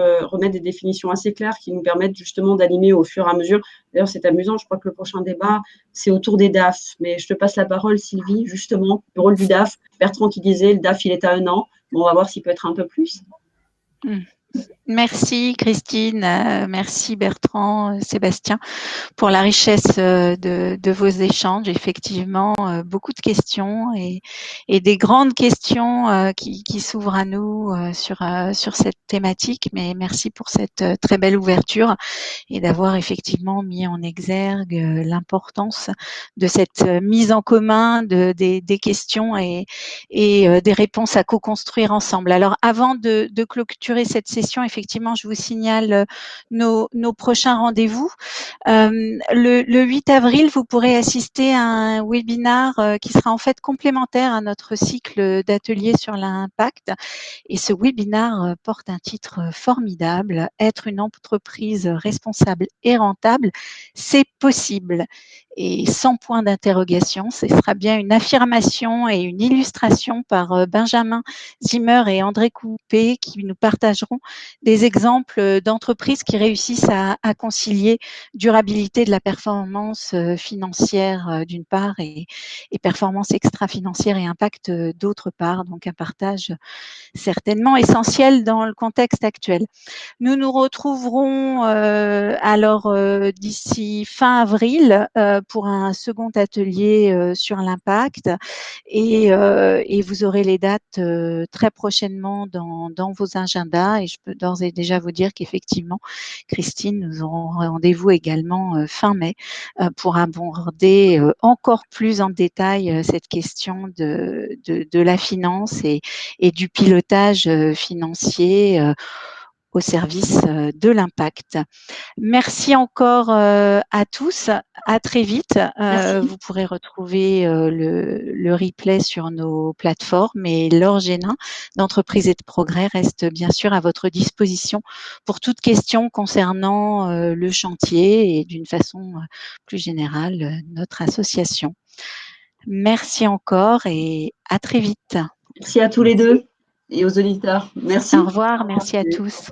des définitions assez claires qui nous permettent justement d'animer au fur et à mesure. D'ailleurs, c'est amusant, je crois que le prochain débat, c'est autour des DAF. Mais je te passe la parole, Sylvie, justement, le rôle du DAF. Bertrand qui disait, le DAF, il est à 1 an. Bon, on va voir s'il peut être un peu plus. Merci Christine, merci Bertrand, Sébastien pour la richesse de vos échanges. Effectivement, beaucoup de questions et des grandes questions qui s'ouvrent à nous sur cette thématique. Mais merci pour cette très belle ouverture et d'avoir effectivement mis en exergue l'importance de cette mise en commun des questions et des réponses à co-construire ensemble. Alors, avant de clôturer cette session, effectivement, je vous signale nos prochains rendez-vous. Le 8 avril, vous pourrez assister à un webinaire qui sera en fait complémentaire à notre cycle d'ateliers sur l'impact. Et ce webinaire porte un titre formidable, Être une entreprise responsable et rentable, c'est possible. Et sans point d'interrogation, ce sera bien une affirmation et une illustration par Benjamin Zimmer et André Coupé qui nous partageront des exemples d'entreprises qui réussissent à concilier durabilité de la performance financière d'une part et performance extra-financière et impact d'autre part. Donc un partage certainement essentiel dans le contexte actuel. Nous nous retrouverons alors d'ici fin avril pour un second atelier sur l'impact et vous aurez les dates très prochainement dans vos agendas et je peux d'ores et déjà vous dire qu'effectivement, Christine, nous aurons rendez-vous également fin mai pour aborder encore plus en détail cette question de la finance et du pilotage financier au service de l'impact. Merci encore à tous. À très vite. Vous pourrez retrouver le replay sur nos plateformes et Laure Génin d'Entreprise et de Progrès reste bien sûr à votre disposition pour toute question concernant le chantier et d'une façon plus générale notre association. Merci encore et à très vite. Merci à tous les deux et aux auditeurs. Merci. Au revoir, merci à tous.